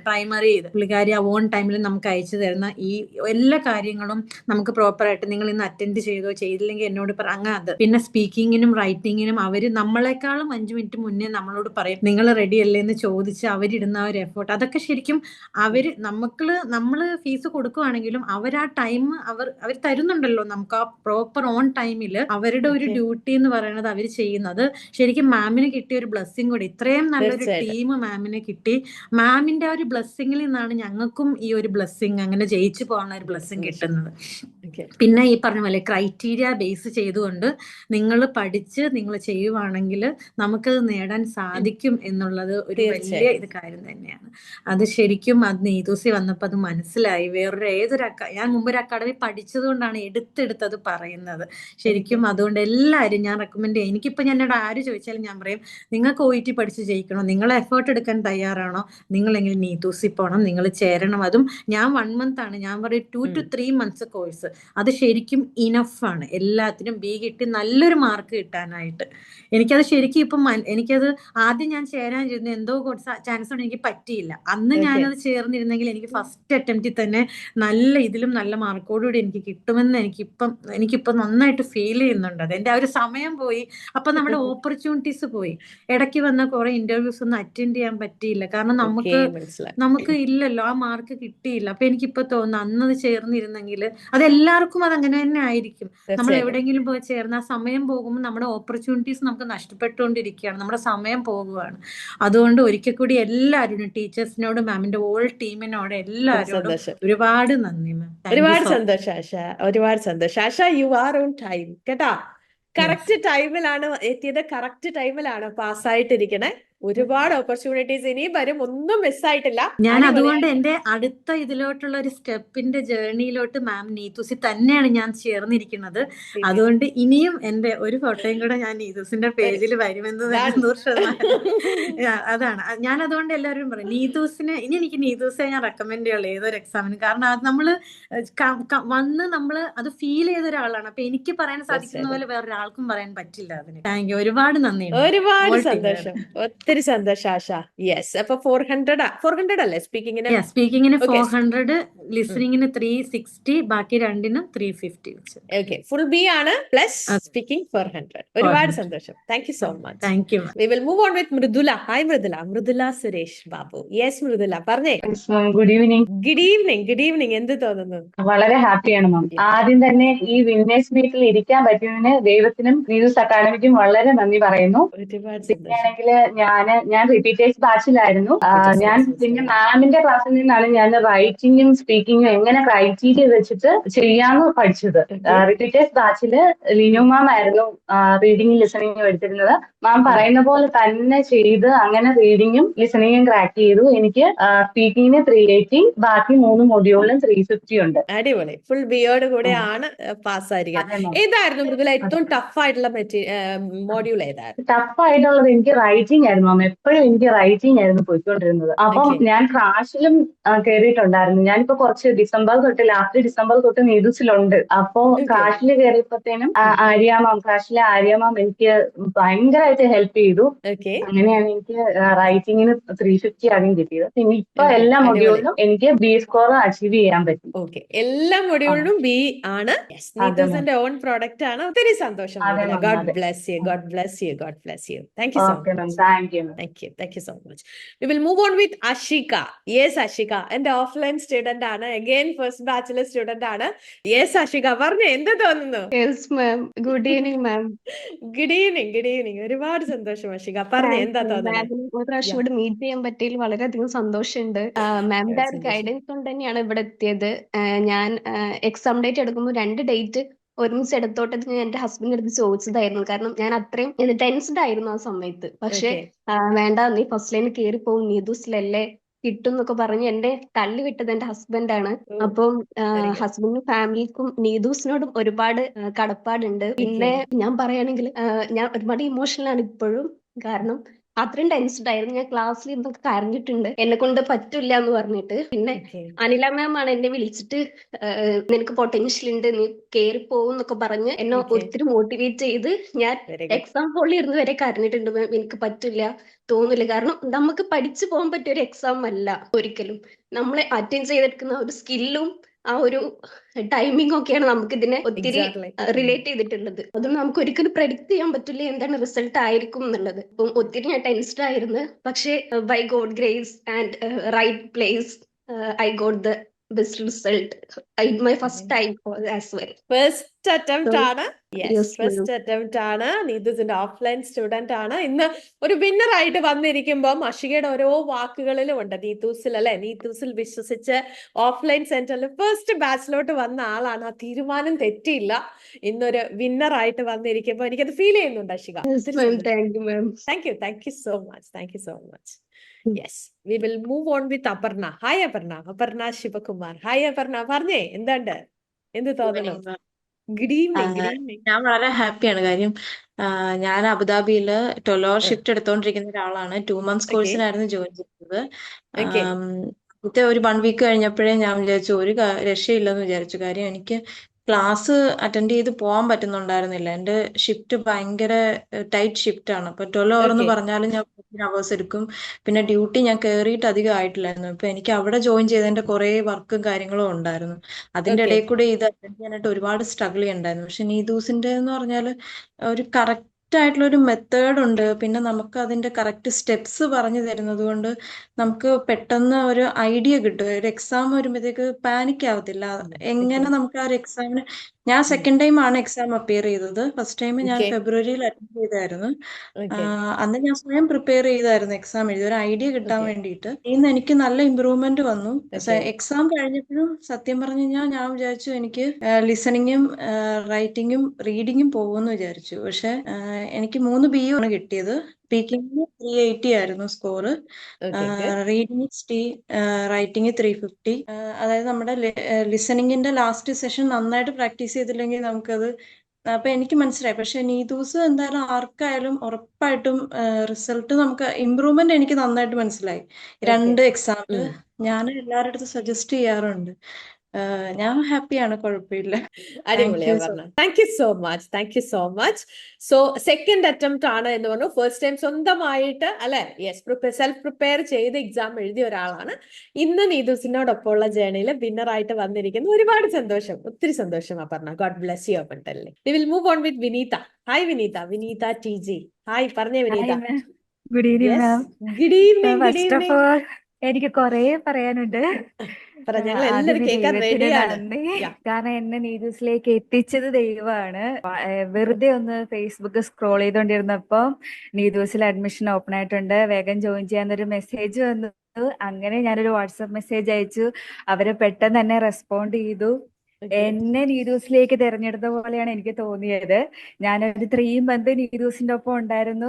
പ്രൈമറി പുള്ളിക്കാരി ഓൺ ടൈമിൽ നമുക്ക് അയച്ചു തരുന്ന ഈ എല്ലാ കാര്യങ്ങളും നമുക്ക് പ്രോപ്പറായിട്ട് നിങ്ങൾ ഇന്ന് അറ്റൻഡ് ചെയ്തോ ചെയ്തില്ലെങ്കിൽ എന്നോട് കൂടി അങ്ങനെ അത് പിന്നെ സ്പീക്കിങ്ങിനും റൈറ്റിങ്ങിനും അവര് നമ്മളെക്കാളും 5 മിനിറ്റ് മുന്നേ നമ്മളോട് പറയും നിങ്ങൾ റെഡി അല്ലേ എന്ന് ചോദിച്ച് അവരിടുന്ന ആ ഒരു എഫേർട്ട്, അതൊക്കെ ശരിക്കും നമ്മള് ഫീസ് കൊടുക്കുവാണെങ്കിലും അവർ ആ ടൈം അവർ തരുന്നുണ്ടല്ലോ നമുക്ക് ആ പ്രോപ്പർ ഓൺ ടൈമിൽ അവരുടെ ഒരു ഡ്യൂട്ടി എന്ന് പറയുന്നത് അവർ ചെയ്യുന്നത്. ശരിക്കും മാമിന് കിട്ടിയ ഒരു ബ്ലെസ്സിങ് കൂടി, ഇത്രയും നല്ലൊരു ടീം മാമിന് കിട്ടി. മാമിന്റെ ആ ഒരു ബ്ലെസ്സിങ്ങിൽ നിന്നാണ് ഞങ്ങൾക്കും ഈ ഒരു ബ്ലെസ്സിങ് അങ്ങനെ ജയിച്ചു പോകാനുള്ള ഒരു ബ്ലെസ്സിങ് കിട്ടുന്നത്. പിന്നെ ഈ പറഞ്ഞ പോലെ ക്രൈറ്റീരിയ ബേസ് ചെയ്തുകൊണ്ട് നിങ്ങൾ പഠിച്ച് നിങ്ങൾ ചെയ്യുവാണെങ്കിൽ നമുക്കത് നേടാൻ സാധിക്കും എന്നുള്ളത് ഒരു വലിയ ഇത് കാര്യം തന്നെയാണ്. അത് ശരിക്കും അത് നീതൂസി വന്നപ്പോൾ അത് മനസ്സിലായി. ഞാൻ മുമ്പ് ഒരു അക്കാഡമി പഠിച്ചത് കൊണ്ടാണ് എടുത്തത് പറയുന്നത്. ശരിക്കും അതുകൊണ്ട് എല്ലാവരും ഞാൻ റെക്കമെൻഡ് ചെയ്യും. എനിക്കിപ്പോൾ എന്നോട് ആര് ചോദിച്ചാലും ഞാൻ പറയും, നിങ്ങൾക്ക് OET പഠിച്ച് ജയിക്കണോ, നിങ്ങൾ എഫേർട്ട് എടുക്കാൻ തയ്യാറാണോ, നിങ്ങളെങ്കിലും നീതൂസി പോകണം, നിങ്ങൾ ചേരണം. അതും ഞാൻ 1 month ആണ്, ഞാൻ പറയും 2 to 3 months കോഴ്സ്. അത് ശരിക്കും ഇനഫാണ് എല്ലാത്തിനും ബി കിട്ടി നല്ലൊരു മാർക്ക് കിട്ടാനായിട്ട്. എനിക്കത് ശരിക്കും ഇപ്പം എനിക്കത് ആദ്യം ഞാൻ ചേരാനിരുന്നു, എന്തോ ചാൻസ് കൊണ്ട് എനിക്ക് പറ്റിയില്ല. അന്ന് ഞാനത് ചേർന്നിരുന്നെങ്കിൽ എനിക്ക് ഫസ്റ്റ് അറ്റംപ്റ്റിൽ തന്നെ ഇതിലും നല്ല മാർക്കോടുകൂടി എനിക്ക് കിട്ടുമെന്ന് എനിക്കിപ്പം നന്നായിട്ട് ഫീൽ ചെയ്യുന്നുണ്ട്. അത് എൻ്റെ ആ ഒരു സമയം പോയി. അപ്പൊ നമ്മുടെ ഓപ്പർച്യൂണിറ്റീസ് പോയി. ഇടയ്ക്ക് വന്ന കുറെ ഇന്റർവ്യൂസ് ഒന്നും അറ്റൻഡ് ചെയ്യാൻ പറ്റിയില്ല, കാരണം നമുക്ക് ഇല്ലല്ലോ, ആ മാർക്ക് കിട്ടിയില്ല. അപ്പൊ എനിക്കിപ്പോ തോന്നുന്നു അന്നത് ചേർന്നിരുന്നെങ്കിൽ അതെല്ലാവർക്കും അതങ്ങനെ തന്നെ ആയിരിക്കും. നമ്മൾ എവിടെയെങ്കിലും പോയി ചേർന്ന് ആ സമയം പോകുമ്പോൾ നമ്മുടെ ഓപ്പർച്യൂണിറ്റീസ് നമുക്ക് നഷ്ടപ്പെട്ടുകൊണ്ടിരിക്കുകയാണ്, നമ്മുടെ സമയം പോകുകയാണ്. അതുകൊണ്ട് ഒരിക്കൽ കൂടി എല്ലാവരും ടീച്ചേഴ്സിനോടും മാമിന്റെ ഓൾ ടീമിനോട് എല്ലാവരോടും ഒരുപാട് നന്ദി മാം. ഒരുപാട് സന്തോഷം ആശ, ഒരുപാട് സന്തോഷം ആശ. യു ആർ ഓൺ ടൈം കേട്ടാ. കറക്റ്റ് ടൈമിലാണ് എത്തിയത്, കറക്റ്റ് ടൈമിലാണ് പാസ്സായിട്ടിരിക്കണേ. ഒരുപാട് ഓപ്പർച്യൂണിറ്റീസ് ഇനിയും വരും, ഒന്നും മിസ്സായിട്ടില്ല. ഞാൻ അതുകൊണ്ട് എന്റെ അടുത്ത ഇതിലോട്ടുള്ള ഒരു സ്റ്റെപ്പിന്റെ ജേർണിയിലോട്ട് മാം നീതൂസി തന്നെയാണ് ഞാൻ ചേർന്നിരിക്കുന്നത്. അതുകൊണ്ട് ഇനിയും എന്റെ ഒരു ഫോട്ടോയും കൂടെ ഞാൻ നീതൂസിന്റെ പേജിൽ വരുമെന്ന് 100%. അതാണ് ഞാൻ അതുകൊണ്ട് എല്ലാവരും പറയും നീതൂസിനെ ഇനി എനിക്ക് നീതൂസെ ഞാൻ റെക്കമെൻഡ് ചെയ്യുള്ളൂ ഏതൊരു എക്സാമിന്. കാരണം അത് നമ്മള് അത് ഫീൽ ചെയ്ത ഒരാളാണ്. അപ്പൊ എനിക്ക് പറയാൻ സാധിക്കുന്ന പോലെ വേറൊരാൾക്കും പറയാൻ പറ്റില്ല അതിന്. താങ്ക് യു, ഒരുപാട് നന്ദി. ഒരുപാട് സന്തോഷം, ഒത്തിരി സന്തോഷം ആശ. യെസ്, അപ്പൊ 400 അല്ലേ സ്പീക്കിങ്ങിന്? 400, ലിസണിങ്ങിന് 360, ബാക്കി രണ്ടിനും 350. ഓക്കെ, ഫുൾ ബി ആണ് പ്ലസ് സ്പീക്കിംഗ് 400. ഒരുപാട് സന്തോഷം. Thank you so much. Thank you. We will move on with Mridula. Hi Mridula Suresh Babu. Yes Mridula, പറഞ്ഞേ. Good evening. Good evening. Good evening. എന്ത് തോന്നുന്നു? വളരെ ഹാപ്പിയാണ് മാം. ആദ്യം തന്നെ ഈ വിന്നേഴ്സ് മീറ്റിൽ ഇരിക്കാൻ പറ്റിയതിന് ദൈവത്തിനും നീതൂസ് അക്കാഡമിക്കും വളരെ നന്ദി പറയുന്നു. പിന്നെയാണെങ്കിൽ ഞാൻ റിപ്പീറ്റേഴ്സ് ബാച്ചിലായിരുന്നു. ഞാൻ പിന്നെ മാമിന്റെ ക്ലാസ്സിൽ നിന്നാണ് ഞാൻ റൈറ്റിംഗും സ്പീക്കിങ്ങും എങ്ങനെ ക്രൈറ്റീരിയ വെച്ചിട്ട് ചെയ്യാന്ന് പഠിച്ചത്. റിപ്പീറ്റേഴ്സ് ബാച്ചില് ലിനു മാം ആയിരുന്നു റീഡിംഗും ലിസണിങ്ങും എടുത്തിരുന്നത്. മാം പറയുന്ന പോലെ തന്നെ ചെയ്ത് അങ്ങനെ റീഡിങ്ങും ലിസണിങ്ങും ക്രാക്ക് ചെയ്തു. എനിക്ക് സ്പീക്കിങ്ങിന് 380, ബാക്കി 3 മൊഡ്യൂളിലും 350 ഉണ്ട്. അടിപൊളി. ഫുൾ ബിയോട് കൂടെ ആണ് പാസ്സായിരിക്കുന്നത്. ഏതായിരുന്നു മൃദുല ഏറ്റവും ടഫ് ആയിട്ടുള്ള മോഡ്യൂൾ? ഏതായിരുന്നു ടഫ് ആയിട്ടുള്ളത്? എനിക്ക് റൈറ്റിംഗ് ആയിരുന്നു മാം. എപ്പോഴും എനിക്ക് റൈറ്റിംഗ് ആയിരുന്നു പോയിക്കൊണ്ടിരുന്നത്. അപ്പം ഞാൻ ക്രാഷിലും കയറിയിട്ടുണ്ടായിരുന്നു. ഞാനിപ്പോ കുറച്ച് ലാസ്റ്റ് ഡിസംബർ തൊട്ട് നീതൂസിലുണ്ട്. അപ്പോ ക്രാഷിൽ കയറിയപ്പോഴത്തേനും ക്രാഷിലെ ആര്യ മാം എനിക്ക് ഭയങ്കരമായിട്ട് ഹെൽപ്പ് ചെയ്തു. അങ്ങനെയാണ് എനിക്ക് റൈറ്റിംഗിന് 350 ആദ്യം കിട്ടിയത്. പിന്നെ ഇപ്പൊ എല്ലാ മൊഡ്യൂളിലും എനിക്ക് ബി സ്കോർ അച്ചീവ് ചെയ്യാൻ പറ്റി. എല്ലാ മൊഡ്യൂളിലും ബി ആണ്. നീതൂസിന്റെ ഓൺ പ്രോഡക്റ്റ് ആണ്. ഒത്തിരി സന്തോഷം. God bless you. God bless you. God bless U. Thank you so much. Thank you so much. We will move on with Ashika. Yes, Ashika. എന്റെ ഓഫ്ലൈൻ സ്റ്റുഡന്റ് ആണ്. അഗൈൻ ഫസ്റ്റ് ബാച്ചിലെ സ്റ്റുഡന്റ് ആണ്. യെസ് Ashika, പറഞ്ഞു, എന്ത് തോന്നുന്നു? Yes ma'am. Good evening ma'am. Good evening. Good evening. ഒരുപാട് സന്തോഷം Ashika. പറഞ്ഞു, എന്താ തോന്നുന്നത്? ഒരു പ്രാവശ്യം ഇവിടെ മീറ്റ് ചെയ്യാൻ പറ്റിയതിൽ വളരെയധികം സന്തോഷമുണ്ട്. മാമിന്റെ ഗൈഡൻസ് കൊണ്ട് തന്നെയാണ് ഇവിടെ എത്തിയത്. ഞാൻ എക്സാം ഡേറ്റ് എടുക്കുമ്പോൾ 2 ഡേറ്റ് ഒരുമിച്ച് എടുത്തോട്ടെ ഞാൻ എന്റെ ഹസ്ബൻഡിന്റെ അടുത്ത് ചോദിച്ചതായിരുന്നു. കാരണം ഞാൻ അത്രയും ടെൻസ്ഡ് ആയിരുന്നു ആ സമയത്ത്. പക്ഷെ വേണ്ട, നീ ഫസ്റ്റ് ലൈനിൽ കയറി പോകും, നീതൂസിലല്ലേ കിട്ടും എന്നൊക്കെ പറഞ്ഞ് എന്നെ തള്ളി വിട്ടത് എന്റെ ഹസ്ബൻഡാണ്. അപ്പം ഹസ്ബൻഡിനും ഫാമിലിക്കും നീതൂസിനോടും ഒരുപാട് കടപ്പാടുണ്ട്. പിന്നെ ഞാൻ പറയുകയാണെങ്കിൽ ഞാൻ ഒരുപാട് ഇമോഷണൽ ആണ് ഇപ്പോഴും. കാരണം അത്രയും ടെൻസ്ഡ് ആയിരുന്നു. ഞാൻ ക്ലാസ്സിൽ ഇരുന്നൊക്കെ കരഞ്ഞിട്ടുണ്ട്, എന്നെ കൊണ്ട് പറ്റില്ല എന്ന് പറഞ്ഞിട്ട്. പിന്നെ അനില മാം ആണ് എന്നെ വിളിച്ചിട്ട് നിനക്ക് പൊട്ടൻഷ്യൽ ഉണ്ട്, നീ കയറി പോകും എന്നൊക്കെ പറഞ്ഞ് എന്നെ ഒത്തിരി മോട്ടിവേറ്റ് ചെയ്ത് ഞാൻ എക്സാം ഹോളിൽ ഇരുന്ന് വരെ കരഞ്ഞിട്ടുണ്ട്. മാം എനിക്ക് പറ്റില്ല, തോന്നില്ല. കാരണം നമുക്ക് പഠിച്ചു പോകാൻ പറ്റിയ ഒരു എക്സാം അല്ല ഒരിക്കലും. നമ്മളെ അറ്റൻഡ് ചെയ്തെടുക്കുന്ന ഒരു സ്കില്ലും ആ ഒരു ടൈമിംഗ് ഒക്കെയാണ് നമുക്ക് ഇതിനെ ഒത്തിരി എക്സാക്ട്ലി. റിലേറ്റ് ചെയ്തിട്ടുള്ളത്. അതും നമുക്ക് ഒരിക്കലും പ്രെഡിക്റ്റ് ചെയ്യാൻ പറ്റില്ല എന്താണ് റിസൾട്ട് ആയിരിക്കും എന്നുള്ളത്. അപ്പം ഒത്തിരി ഞാൻ ടെൻസ്ഡ് ആയിരുന്നു. പക്ഷേ by God grace and right place I got the best result my first time as well. First attempt ആണ്. Yes, Yes, ma'am. First attempt ആണ്. നീതുസിന്റെ ഓഫ്ലൈൻ സ്റ്റുഡന്റ് ആണ്. ഇന്ന് ഒരു വിന്നർ ആയിട്ട് വന്നിരിക്കുമ്പോൾ അഷികയുടെ ഓരോ വാക്കുകളിലും ഉണ്ട് നീതൂസിൽ, അല്ലെ? നീതൂസിൽ വിശ്വസിച്ച് ഓഫ്ലൈൻ സെന്ററിൽ ഫസ്റ്റ് ബാച്ചിലോട്ട് വന്ന ആളാണ്. ആ തീരുമാനം തെറ്റിയില്ല. ഇന്നൊരു വിന്നർ ആയിട്ട് വന്നിരിക്കുമ്പോൾ എനിക്കത് ഫീൽ ചെയ്യുന്നുണ്ട് Ashika. Yes, ma'am. Thank you, ma'am. Thank you so much. Thank you so much. Yes, we will move on with Aparna. Hi Aparna. Aparna Sivakumar. Hi Aparna, പറഞ്ഞേ എന്തുണ്ട്, എന്ത് തോന്നണം? Good evening. Good evening. ഞാൻ വളരെ ഹാപ്പിയാണ്. കാര്യം ഞാൻ അബുദാബിയില് 12 hour ഷിഫ്റ്റ് എടുത്തോണ്ടിരിക്കുന്ന ഒരാളാണ്. 2 months ഓക്കെ കോഴ്സിനായിരുന്നു ജോയിൻ ചെയ്തത്. ഓക്കെ ആദ്യത്തെ ഒരു 1 week കഴിഞ്ഞപ്പോഴേ ഞാൻ വിചാരിച്ചു ഒരു രക്ഷയില്ലെന്ന് വിചാരിച്ചു. കാര്യം എനിക്ക് ക്ലാസ് അറ്റൻഡ് ചെയ്ത് പോകാൻ പറ്റുന്നുണ്ടായിരുന്നില്ല. എന്റെ ഷിഫ്റ്റ് ഭയങ്കര ടൈറ്റ് ഷിഫ്റ്റ് ആണ്. അപ്പൊ 12 hour എന്ന് ഓക്കെ പറഞ്ഞാലും ഞാൻ 14 hours എടുക്കും. പിന്നെ ഡ്യൂട്ടി ഞാൻ കയറിയിട്ട് അധികം ആയിട്ടില്ലായിരുന്നു. അപ്പൊ എനിക്ക് അവിടെ ജോയിൻ ചെയ്തതിന്റെ കുറെ വർക്കും കാര്യങ്ങളും ഉണ്ടായിരുന്നു. അതിന്റെ ഓക്കെ ഇടയിൽ കൂടെ ഇത് അറ്റൻഡ് ചെയ്യാനായിട്ട് ഒരുപാട് സ്ട്രഗിൾ ചെയ്യണ്ടായിരുന്നു. പക്ഷെ നീതൂസിന്റെ എന്ന് പറഞ്ഞാല് ഒരു കറക്റ്റ് ആയിട്ടുള്ള ഒരു മെത്തേഡ് ഉണ്ട്. പിന്നെ നമുക്ക് അതിന്റെ കറക്റ്റ് സ്റ്റെപ്സ് പറഞ്ഞു തരുന്നത് കൊണ്ട് നമുക്ക് പെട്ടെന്ന് ഒരു ഐഡിയ കിട്ടും. ഒരു എക്സാം വരുമ്പോഴത്തേക്ക് പാനിക് ആവത്തില്ല. എങ്ങനെ നമുക്ക് ആ ഒരു എക്സാമിന് ഞാൻ സെക്കൻഡ് ടൈം ആണ് എക്സാം അപ്പിയർ ചെയ്തത്. ഫസ്റ്റ് ടൈം ഞാൻ ഓക്കെ ഫെബ്രുവരിയിൽ അറ്റൻഡ് ചെയ്തായിരുന്നു. ഓക്കെ അന്ന് ഞാൻ സ്വയം പ്രിപ്പയർ ചെയ്തായിരുന്നു എക്സാം എഴുതി ഒരു ഐഡിയ കിട്ടാൻ ഓക്കെ വേണ്ടിയിട്ട്. ഇന്ന് എനിക്ക് നല്ല ഇമ്പ്രൂവ്മെന്റ് വന്നു. ഓക്കെ എക്സാം കഴിഞ്ഞപ്പോഴും സത്യം പറഞ്ഞു കഴിഞ്ഞാൽ ഞാൻ വിചാരിച്ചു എനിക്ക് ലിസണിങ്ങും റൈറ്റിങ്ങും റീഡിങ്ങും പോകുമെന്ന് വിചാരിച്ചു. പക്ഷെ എനിക്ക് 3 BU ആണ് കിട്ടിയത്. സ്പീക്കിംഗിന് 380 ആയിരുന്നു സ്കോർ. Okay reading 60, writing 350. അതായത് നമ്മുടെ ലിസണിങ്ങിന്റെ ലാസ്റ്റ് സെഷൻ നന്നായിട്ട് പ്രാക്ടീസ് ചെയ്തില്ലെങ്കിൽ നമുക്കത് അപ്പൊ എനിക്ക് മനസ്സിലായി. പക്ഷെ നീതൂസ് എന്തായാലും ആർക്കായാലും ഉറപ്പായിട്ടും റിസൾട്ട് നമുക്ക് ഇമ്പ്രൂവ്മെന്റ് എനിക്ക് നന്നായിട്ട് മനസ്സിലായി. ഓക്കെ 2 എക്സാമില് ഞാൻ എല്ലാവരുടെ അടുത്തും സജസ്റ്റ് ചെയ്യാറുണ്ട്. ഞാൻ ഹാപ്പിയാണ്, കുഴപ്പമില്ല. താങ്ക് അടിപൊളിയാ യു സോ പറഞ്ഞ. Thank you so much. Thank you so much. So second attempt ആണ് എന്ന് പറഞ്ഞു. ഫസ്റ്റ് ടൈം സ്വന്തമായിട്ട്, അല്ലെ? യെസ്, സെൽഫ് പ്രിപ്പയർ ചെയ്ത് എക്സാം എഴുതിയ ഒരാളാണ്. ഇന്ന് നീതൂസിനോടൊപ്പമുള്ള ജേർണിയിൽ വിന്നർ ആയിട്ട് വന്നിരിക്കുന്നു. ഒരുപാട് സന്തോഷം, ഒത്തിരി സന്തോഷം അപർണ. ഗോഡ് ബ്ലെസ് യു അപ്പട്ടല്ലേ. We will move on with Vineetha. Hi Vineetha. Vineetha TG. Hi, പറഞ്ഞേ Vineetha. Hi ma'am, good evening yes, ma'am. Good evening. Good first of evening. All എനിക്ക് കുറേ പറയാനുണ്ട്. ഞങ്ങൾ എല്ലാവരും ആദ്യമേ കേൾക്കാൻ ദൈവത്തിന് റെഡിയാണ്. നന്ദി, കാരണം എന്നെ നീതൂസിലേക്ക് എത്തിച്ചത് ദൈവമാണ്. വെറുതെ ഒന്ന് ഫേസ്ബുക്ക് സ്ക്രോൾ ചെയ്തോണ്ടിരുന്നപ്പോ നീതൂസിൽ അഡ്മിഷൻ ഓപ്പൺ ആയിട്ടുണ്ട്, വേഗം ജോയിൻ ചെയ്യാന്നൊരു മെസ്സേജ് വന്നു. അങ്ങനെ ഞാനൊരു വാട്സപ്പ് മെസ്സേജ് അയച്ചു. അവര് പെട്ടെന്ന് തന്നെ റെസ്പോണ്ട് ചെയ്തു. ഓക്കെ എന്നെ നീതൂസിലേക്ക് തിരഞ്ഞെടുത്ത പോലെയാണ് എനിക്ക് തോന്നിയത്. ഞാനൊരു 3 month നീതൂസിന്റെ ഒപ്പം ഉണ്ടായിരുന്നു.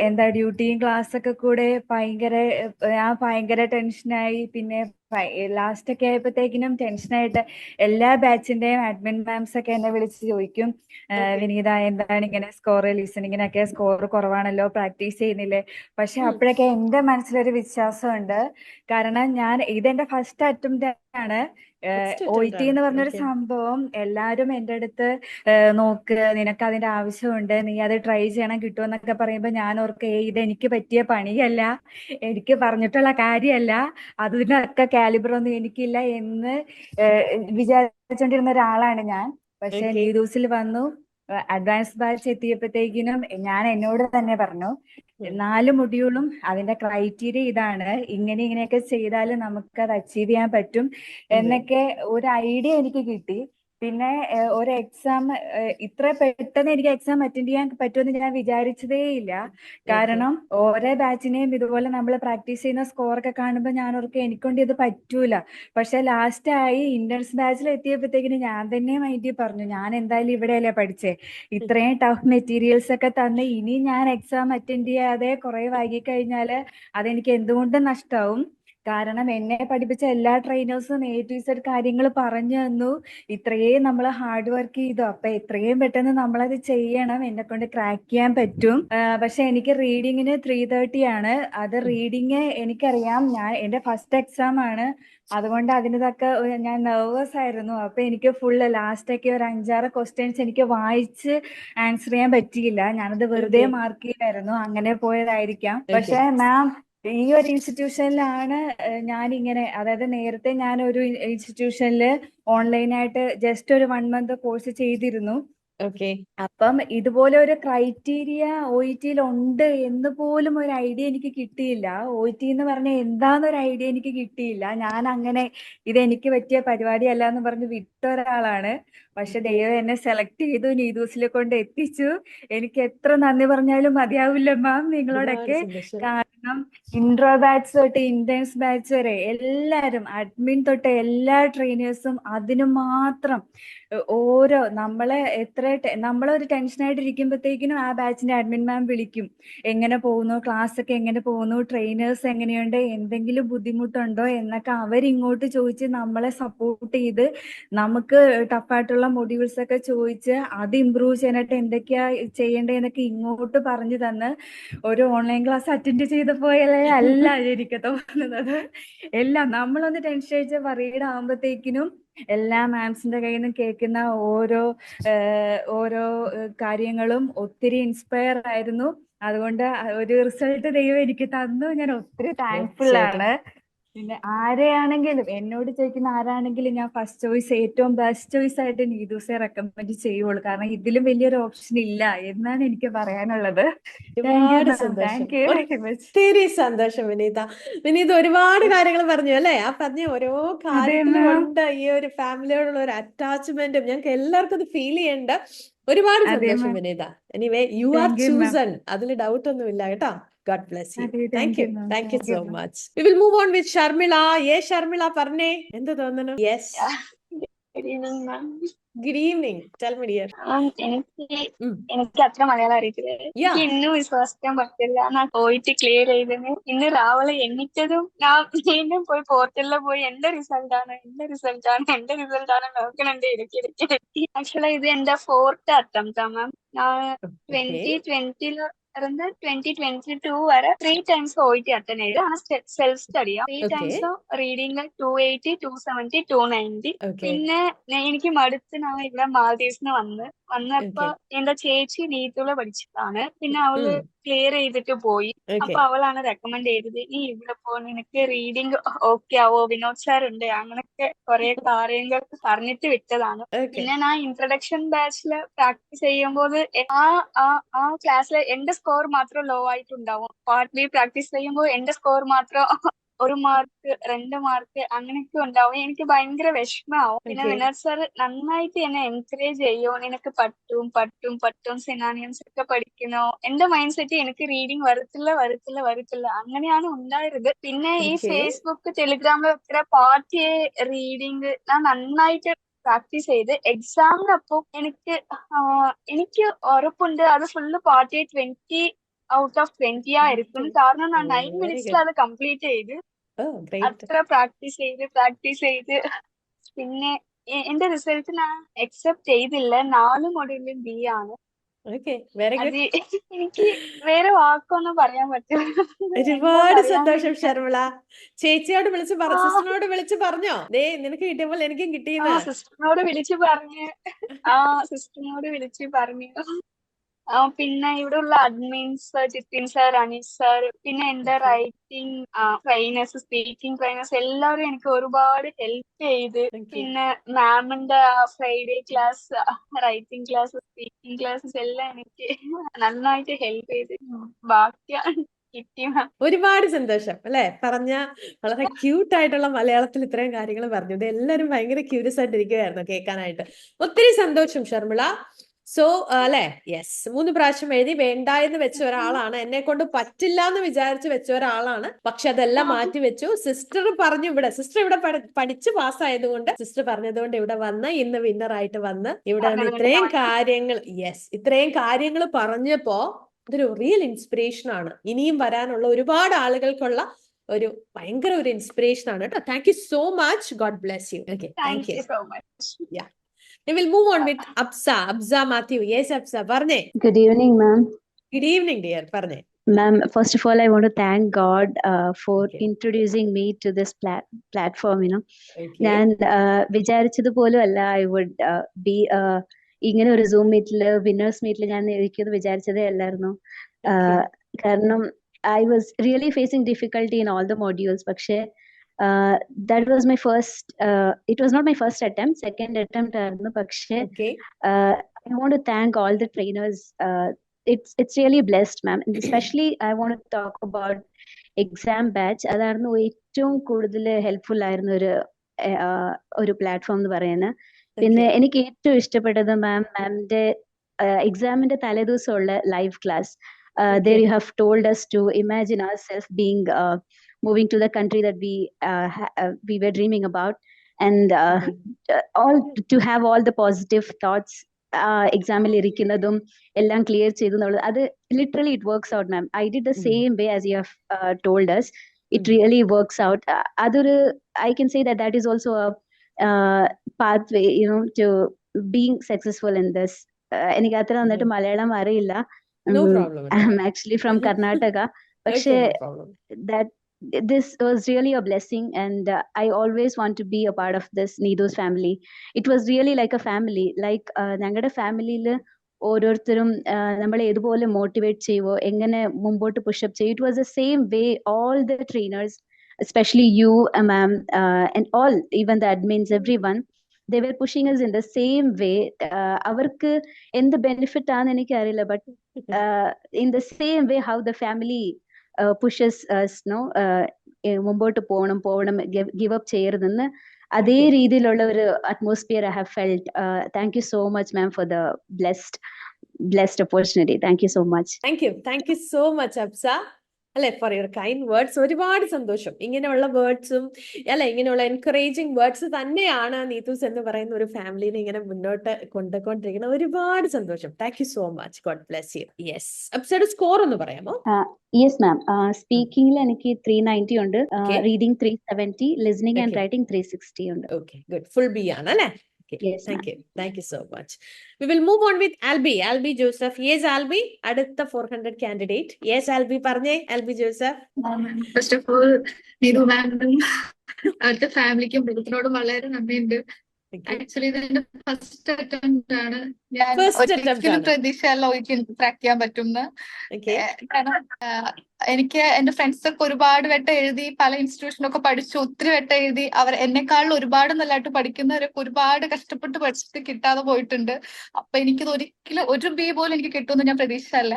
എന്താ ഡ്യൂട്ടിയും ക്ലാസ് ഒക്കെ കൂടെ ഞാൻ ഭയങ്കര ടെൻഷനായി. പിന്നെ ലാസ്റ്റ് ഒക്കെ ആയപ്പോഴത്തേക്കിനും ടെൻഷനായിട്ട് എല്ലാ ബാച്ചിന്റെയും അഡ്മിൻ മാംസ് ഒക്കെ എന്നെ വിളിച്ച് ചോദിക്കും, വിനീത എന്താണ് ഇങ്ങനെ സ്കോർ, ലിസണിങ്ങിനൊക്കെ സ്കോർ കുറവാണല്ലോ, പ്രാക്ടീസ് ചെയ്യുന്നില്ലേ? പക്ഷെ അപ്പോഴൊക്കെ എന്റെ മനസ്സിലൊരു വിശ്വാസമുണ്ട്. കാരണം ഇതെന്റെ ഫസ്റ്റ് അറ്റംപ്റ്റ് ആണ്. OET എന്ന് പറഞ്ഞൊരു സംഭവം എല്ലാരും എൻ്റെ അടുത്ത് നോക്ക്, നിനക്ക് അതിന്റെ ആവശ്യമുണ്ട്, നീ അത് ട്രൈ ചെയ്യണം, കിട്ടുമെന്നൊക്കെ പറയുമ്പോ ഞാൻ ഓർക്കെ ഇത് എനിക്ക് പറ്റിയ പണിയല്ല, എനിക്ക് പറഞ്ഞിട്ടുള്ള കാര്യമല്ല, അതിനൊക്കെ കാലിബർ ഒന്നും എനിക്കില്ല എന്ന് വിചാരിച്ചോണ്ടിരുന്ന ഒരാളാണ് ഞാൻ. പക്ഷെ ഓക്കെ നീതൂസിൽ വന്നു, അഡ്വാൻസ് ബാച്ച് എത്തിയപ്പോഴത്തേക്കിനും ഞാൻ എന്നോട് തന്നെ പറഞ്ഞു 4 മൊഡ്യൂളും അതിന്റെ ക്രൈറ്റീരിയ ഇതാണ്, ഇങ്ങനെയൊക്കെ ചെയ്താൽ നമുക്ക് അത് അച്ചീവ് ചെയ്യാൻ പറ്റും എന്നൊക്കെ ഒരു ഐഡിയ എനിക്ക് കിട്ടി. പിന്നെ ഒരു എക്സാം ഇത്ര പെട്ടെന്ന് എനിക്ക് എക്സാം അറ്റൻഡ് ചെയ്യാൻ പറ്റുമെന്ന് ഞാൻ വിചാരിച്ചതേ ഇല്ല. കാരണം ഓരോ ബാച്ചിനെയും ഇതുപോലെ നമ്മൾ പ്രാക്ടീസ് ചെയ്യുന്ന സ്കോറൊക്കെ കാണുമ്പോൾ ഞാൻ ഓർക്കും എനിക്കൊണ്ട് ഇത് പറ്റൂല. പക്ഷെ ലാസ്റ്റ് ആയി ഇന്റേൺസ് ബാച്ചിൽ എത്തിയപ്പോഴത്തേക്കിന് ഞാൻ തന്നെ മൈൻഡിൽ പറഞ്ഞു, ഞാൻ എന്തായാലും ഇവിടെയല്ലേ പഠിച്ചേ, ഇത്രയും ടഫ് മെറ്റീരിയൽസ് ഒക്കെ തന്ന് ഇനി ഞാൻ എക്സാം അറ്റൻഡ് ചെയ്യാതെ കുറെ വൈകി കഴിഞ്ഞാല് അതെനിക്ക് എന്തുകൊണ്ടും നഷ്ടമാവും. കാരണം എന്നെ പഠിപ്പിച്ച എല്ലാ ട്രെയിനേഴ്സും A to Z കാര്യങ്ങൾ പറഞ്ഞു തന്നു. ഇത്രയും നമ്മൾ ഹാർഡ് വർക്ക് ചെയ്തു, അപ്പൊ എത്രയും പെട്ടെന്ന് നമ്മളത് ചെയ്യണം, എന്നെ കൊണ്ട് ക്രാക്ക് ചെയ്യാൻ പറ്റും. പക്ഷെ എനിക്ക് റീഡിങ്ങിന് 330 ആണ്. അത് റീഡിങ് എനിക്കറിയാം, എന്റെ ഫസ്റ്റ് എക്സാം ആണ്, അതുകൊണ്ട് അതിനൊക്കെ ഞാൻ നെർവസ് ആയിരുന്നു. അപ്പൊ എനിക്ക് ഫുള്ള് ലാസ്റ്റ് ഒക്കെ ഒരു 5-6 ക്വസ്റ്റ്യൻസ് എനിക്ക് വായിച്ച് ആൻസർ ചെയ്യാൻ പറ്റിയില്ല. ഞാനത് വെറുതെ മാർക്ക് ചെയ്യായിരുന്നു, അങ്ങനെ പോയതായിരിക്കാം. പക്ഷെ മാം ഈ ഒരു ഇൻസ്റ്റിറ്റ്യൂഷനിലാണ് ഞാനിങ്ങനെ, അതായത് നേരത്തെ ഞാൻ ഒരു ഇൻസ്റ്റിറ്റ്യൂഷനിൽ ഓൺലൈനായിട്ട് ജസ്റ്റ് ഒരു 1 മന്ത് കോഴ്സ് ചെയ്തിരുന്നു. ഓക്കെ. അപ്പം ഇതുപോലെ ഒരു ക്രൈറ്റീരിയ OET-യിൽ ഉണ്ട് എന്ന് പോലും ഒരു ഐഡിയ എനിക്ക് കിട്ടിയില്ല. OET എന്ന് പറഞ്ഞാൽ എന്താന്നൊരു ഐഡിയ എനിക്ക് കിട്ടിയില്ല. ഞാൻ അങ്ങനെ ഇതെനിക്ക് പറ്റിയ പരിപാടിയല്ല എന്ന് പറഞ്ഞ് വിട്ട ഒരാളാണ്. പക്ഷെ ദൈവം എന്നെ സെലക്ട് ചെയ്തു, നീതൂസിലെ കൊണ്ട് എത്തിച്ചു. എനിക്ക് എത്ര നന്ദി പറഞ്ഞാലും മതിയാവില്ല മാം നിങ്ങളോടൊക്കെ. കാരണം ഇൻട്രോ ബാച്ച് തൊട്ട് ഇന്റേൺസ് ബാച്ച് വരെ എല്ലാരും, അഡ്മിൻ തൊട്ട് എല്ലാ ട്രെയിനേഴ്സും അതിന് മാത്രം ഓരോ നമ്മളൊരു ടെൻഷനായിട്ട് ഇരിക്കുമ്പോഴത്തേക്കിനും ആ ബാച്ചിന്റെ അഡ്മിൻ മാം വിളിക്കും. എങ്ങനെ പോകുന്നു, ക്ലാസ് ഒക്കെ എങ്ങനെ പോകുന്നു, ട്രെയിനേഴ്സ് എങ്ങനെയുണ്ട്, എന്തെങ്കിലും ബുദ്ധിമുട്ടുണ്ടോ എന്നൊക്കെ അവരിങ്ങോട്ട് ചോദിച്ച് നമ്മളെ സപ്പോർട്ട് ചെയ്ത്, നമുക്ക് ടഫായിട്ടുള്ള മൊഡ്യൂൾസ് ഒക്കെ ചോദിച്ച് അത് ഇമ്പ്രൂവ് ചെയ്യാനായിട്ട് എന്തൊക്കെയാ ചെയ്യേണ്ടതെന്നൊക്കെ ഇങ്ങോട്ട് പറഞ്ഞു തന്ന് ഒരു ഓൺലൈൻ ക്ലാസ് അറ്റൻഡ് ചെയ്തപ്പോഴല്ലേ അല്ല എനിക്ക് തോന്നുന്നത്. എല്ലാം നമ്മളൊന്ന് ടെൻഷൻ അടിച്ച് വറീഡ് ആകുമ്പോഴത്തേക്കിനും എല്ലാ മാംസിന്റെ കയ്യിൽ നിന്ന് കേൾക്കുന്ന ഓരോ കാര്യങ്ങളും ഒത്തിരി ഇൻസ്പയർ ആയിരുന്നു. അതുകൊണ്ട് ഒരു റിസൾട്ട് ദൈവം എനിക്ക് തന്നു. ഞാൻ ഒത്തിരി താങ്ക്ഫുൾ ആണ്. പിന്നെ ആരെയാണെങ്കിലും എന്നോട് ചോദിക്കുന്ന ആരാണെങ്കിലും ഞാൻ ഫസ്റ്റ് ചോയ്സ്, ഏറ്റവും ബെസ്റ്റ് ചോയ്സ് ആയിട്ട് നീതൂസെ റെക്കമെൻഡ് ചെയ്യുള്ളൂ. കാരണം ഇതിലും വലിയൊരു ഓപ്ഷൻ ഇല്ല എന്നാണ് എനിക്ക് പറയാനുള്ളത്. ഒരുപാട് സന്തോഷം, ഒത്തിരി സന്തോഷം വിനീത. വിനീത ഒരുപാട് കാര്യങ്ങൾ പറഞ്ഞു അല്ലേ? ആ പറഞ്ഞ ഓരോ കാര്യത്തിലും ഉണ്ട് ഈ ഒരു ഫാമിലിയോടുള്ള ഒരു അറ്റാച്ച്മെന്റും ഞങ്ങൾക്ക് എല്ലാവർക്കും അത് ഫീൽ ചെയ്യണ്ട. ഒരുപാട് സന്തോഷം വിനീത. എനിവേ യു ആർ ചൂസൺ, അതിൽ ഡൗട്ട് ഒന്നും ഇല്ല കേട്ടോ. God bless you. Thank you. Thank you so much. We will move on with Sharmila. Yes, Sharmila, പറഞ്ഞേ, എന്ത് തോന്നുന്നു? Yes. Good evening, ma'am. Good evening. Tell me, dear. എനിക്ക് അത്ര മലയാളം അറിയത്തില്ല. എനിക്ക് ഇന്നും വിശ്വസിക്കാൻ പറ്റില്ല. ഞാൻ പോയിട്ട് ക്ലിയർ ചെയ്തത് ഇന്ന് രാവിലെ എണ്ണിച്ചതും ഞാൻ വീണ്ടും പോയി പോർട്ടലിൽ പോയി എന്റെ റിസൾട്ട് ആണ് നോക്കണുണ്ട് ഇടയ്ക്ക്. ആക്ച്വലി ഇത് എന്റെ 4th അറ്റംപ്റ്റ് ആണ് മാം. ഞാൻ 2022 വരെ 3 times OET അറ്റൻഡ് ചെയ്ത് ആണ് സെൽഫ് സ്റ്റഡി. 3 times reading 280, 270, 290. പിന്നെ എനിക്ക് മടുത്ത് ഞാൻ ഇവിടെ മാൽദീവ്സിന് വന്നപ്പോ എന്റെ ചേച്ചി നീത്തുള്ള പഠിച്ചതാണ്. പിന്നെ അവള് ക്ലിയർ ചെയ്തിട്ട് പോയി. അപ്പൊ അവളാണ് റെക്കമെൻഡ് ചെയ്തത്, നീ ഇവിടെ പോ, നിനക്ക് റീഡിംഗ് ഓക്കെ ആവോ, വിനോദ് സാർ ഉണ്ട്, അങ്ങനൊക്കെ കുറെ കാര്യങ്ങൾ പറഞ്ഞിട്ട് വിട്ടതാണ്. പിന്നെ ഞാൻ ഇൻട്രൊഡക്ഷൻ ബാച്ചില് പ്രാക്ടീസ് ചെയ്യുമ്പോൾ ആ ക്ലാസ്സിലെ എന്റെ സ്കോർ മാത്രം ലോ ആയിട്ടുണ്ടാവും. പാർട്ട് ബി പ്രാക്ടീസ് ചെയ്യുമ്പോൾ എന്റെ സ്കോർ മാത്രം 1 മാർക്ക് 2 മാർക്ക് അങ്ങനെയൊക്കെ ഉണ്ടാവും. എനിക്ക് ഭയങ്കര വിഷമാവും. പിന്നെ വിനോദ് സാർ നന്നായിട്ട് എന്നെ എൻകറേജ് ചെയ്യും, നിനക്ക് പറ്റും സിനാനിയംസ് ഒക്കെ പഠിക്കണോ. എന്റെ മൈൻഡ് സെറ്റ് എനിക്ക് റീഡിങ് വരത്തില്ല അങ്ങനെയാണ് ഉണ്ടായത്. പിന്നെ ഈ ഫേസ്ബുക്ക് ടെലിഗ്രാമിലൊക്കെ പാർട്ട് എ റീഡിങ് ഞാൻ നന്നായിട്ട് പ്രാക്ടീസ് ചെയ്ത് എക്സാമിനപ്പം എനിക്ക് ഉറപ്പുണ്ട് അത് full part A 20 out of 20 ആയിരിക്കും. കാരണം ഞാൻ 9 minutes അത് കംപ്ലീറ്റ് ചെയ്ത് അത്ര പ്രാക്ടീസ് ചെയ്ത് പിന്നെ എന്റെ റിസൾട്ട് ഞാൻ അക്സെപ്റ്റ് ചെയ്തില്ല. 4 മൊഡ്യൂളിലും B ആണ്. അത് എനിക്ക് വേറെ വാക്കൊന്നും പറയാൻ പറ്റില്ല. ഒരുപാട് സന്തോഷം ഷർമിള. ചേച്ചിയോട് സിസ്റ്ററിനോട് വിളിച്ച് പറഞ്ഞോ, ദേ നിനക്ക് കിട്ടിയപ്പോൾ എനിക്കും കിട്ടിയെന്ന്? സിസ്റ്ററിനോട് വിളിച്ച് പറഞ്ഞു. പിന്നെ ഇവിടെ ഉള്ള admins Jithin sir, Aneesh sir, പിന്നെ എന്റെ റൈറ്റിംഗ് ട്രെയിനേഴ്സ്, സ്പീക്കിംഗ് ട്രെയിനേഴ്സ് എല്ലാവരും എനിക്ക് ഒരുപാട് ഹെൽപ്പ് ചെയ്ത്. പിന്നെ മാമിന്റെ Friday class, writing class, speaking classes എല്ലാം എനിക്ക് നന്നായിട്ട് ഹെൽപ്പ് ചെയ്ത്. ബാക്കിയാണ് കിട്ടിയ. ഒരുപാട് സന്തോഷം അല്ലെ? പറഞ്ഞ വളരെ ക്യൂട്ട് ആയിട്ടുള്ള മലയാളത്തിൽ ഇത്രയും കാര്യങ്ങൾ പറഞ്ഞു. ഇത് എല്ലാവരും ഭയങ്കര ക്യൂരിയസ് ആയിട്ടിരിക്കുകയായിരുന്നു കേൾക്കാനായിട്ട്. ഒത്തിരി സന്തോഷം ഷർമിള. സോ അല്ലെ, യെസ്, 3 പ്രാവശ്യം എഴുതി വേണ്ട എന്ന് വെച്ച ഒരാളാണ്, എന്നെ കൊണ്ട് പറ്റില്ല എന്ന് വിചാരിച്ച് വെച്ച ഒരാളാണ്. പക്ഷെ അതെല്ലാം മാറ്റി വെച്ചു. സിസ്റ്റർ പറഞ്ഞു, സിസ്റ്റർ ഇവിടെ പഠിച്ച് പാസ്സായതുകൊണ്ട്, സിസ്റ്റർ പറഞ്ഞതുകൊണ്ട് ഇവിടെ വന്ന് ഇന്ന് വിന്നർ ആയിട്ട് വന്ന് ഇവിടെ വന്ന് ഇത്രയും കാര്യങ്ങൾ പറഞ്ഞപ്പോ ഇതൊരു റിയൽ ഇൻസ്പിറേഷൻ ആണ്. ഇനിയും വരാനുള്ള ഒരുപാട് ആളുകൾക്കുള്ള ഒരു ഭയങ്കര ഒരു ഇൻസ്പിറേഷൻ ആണ് കേട്ടോ. Thank you so much. God bless U. Okay, thank you so much. Yeah, we will move on with Absa Matthew. Yes, Absa, പറഞ്ഞേ. Good evening, ma'am. Good evening, dear. പറഞ്ഞേ. Ma'am, first of all, I want to thank God for introducing me to this platform. ഞാൻ വിചാരിച്ചതുപോലും അല്ല I would be ഇങ്ങനെ ഒരു സൂം മീറ്റില്, വിന്നേഴ്സ് മീറ്റിൽ ഞാൻ ഇരിക്കുന്നത് വിചാരിച്ചതേ അല്ലായിരുന്നു. കാരണം I was really facing difficulty in all the modules. പക്ഷേ that was my first, it was not my first attempt, second attempt ആയിരുന്നു. പക്ഷേ Okay. I want to thank all the trainers. It's really blessed, ma'am. And especially I want to talk about exam batch. അതായിരുന്നു ഏറ്റവും കൂടുതൽ ഹെൽപ്ഫുൾ ആയിരുന്ന ഒരു പ്ലാറ്റ്ഫോം എന്ന് പറയുന്നത്. പിന്നെ Okay. എനിക്ക് ഏറ്റവും ഇഷ്ടപ്പെട്ടത് മാമിന്റെ എക്സാമിന്റെ തലേദിവസമുള്ള live class. There Okay. you have told us to imagine ourselves being moving to the country that we were dreaming about, and Okay. all to have all the positive thoughts. എക്സാമിൽ ഇരിക്കുന്നതും എല്ലാം ക്ലിയർ ചെയ്തു എന്നുള്ളത്, അത് literally it works out ma'am. I did the same way as you have told us. It really works out. അതൊരു I can say that is also a pathway, to being successful in this. എനിക്ക് അത്ര നന്നായിട്ട് മലയാളം അറിയില്ല. No problem at I'm all. actually from Karnataka. പക്ഷേ Okay, no problem. this was really a blessing, and I always want to be a part of this Needu's family. It was really like a family. Like ഞങ്ങളുടെ ഫാമിലിയിൽ ഓരോരുത്തരും നമ്മളെ ഏതുപോലെ മോട്ടിവേറ്റ് ചെയ്യുവോ, എങ്ങനെ മുമ്പോട്ട് പുഷപ്പ് ചെയ്യും. It was the same way all the trainers, especially you, ma'am, and all, even the admins, everyone, they were pushing us in the same way. അവർക്ക് എന്ത് ബെനിഫിറ്റ് ആണെന്ന് എനിക്കറിയില്ല, but in the same way how the family pushes us, മുമ്പോട്ട് പോകണം, ഗിവ് അപ്പ് ചെയ്യരുതെന്ന്, അതേ Okay. രീതിയിലുള്ള ഒരു atmosphere I have felt. Thank you so much, ma'am, for the blessed opportunity. Thank you so much. Thank you so much, അബ്സ, അല്ലെ, ഫോർ യുവർ കൈൻഡ് വേർഡ്സ്. ഒരുപാട് സന്തോഷം. ഇങ്ങനെയുള്ള വേർഡ്സും അല്ലെ, ഇങ്ങനെയുള്ള എൻകറേജിങ് വേർഡ്സ് തന്നെയാണ് നീതൂസ് എന്ന് പറയുന്ന ഒരു ഫാമിലിനെ ഇങ്ങനെ മുന്നോട്ട് കൊണ്ടുകൊണ്ടിരിക്കുന്നത്. ഒരുപാട് സന്തോഷം. Thank you so much. God bless you. Yes, അബ്സയുടെ സ്കോർ ഒന്ന് പറയാമോ? Yes ma'am. സ്പീക്കിംഗിൽ എനിക്ക് 390 ഉണ്ട്, Okay. Reading 370, listening and Okay. Writing 360 ഉണ്ട്. Okay, good. Full B ആണ് അല്ലേ? Okay. Yes, Thank you. Thank you so much. We will move on with Albi Joseph. Yes, Albi, അടുത്ത 400 candidate. Yes, Albi പറഞ്ഞേ. Albi Joseph. First of all Neethu മാമിനും അവരുടെ ഫാമിലിക്കും ബ്രദറിനോടും വളരെ നന്ദിയുണ്ട്. Okay. ആക്ച്വലി ഇത് എന്റെ ഫസ്റ്റ് അറ്റംപ്റ്റ് ആണ്. ഞാൻ First attempt ഒരിക്കലും ആണ്. പ്രതീക്ഷയല്ല എനിക്ക് ട്രാക്ക് ചെയ്യാൻ പറ്റുമെന്ന്. Okay. കാരണം എനിക്ക് എന്റെ ഫ്രണ്ട്സ് ഒക്കെ ഒരുപാട് വട്ടം എഴുതി, പല ഇൻസ്റ്റിറ്റ്യൂഷനൊക്കെ പഠിച്ചു, ഒത്തിരി വട്ടം എഴുതി. അവർ എന്നെക്കാളും ഒരുപാട് നല്ലതായിട്ട് പഠിക്കുന്നവരൊക്കെ ഒരുപാട് കഷ്ടപ്പെട്ട് പഠിച്ചിട്ട് കിട്ടാതെ പോയിട്ടുണ്ട്. അപ്പൊ എനിക്കിത് ഒരിക്കലും ഒരു ബി പോലും എനിക്ക് കിട്ടുമെന്ന് ഞാൻ പ്രതീക്ഷയല്ല.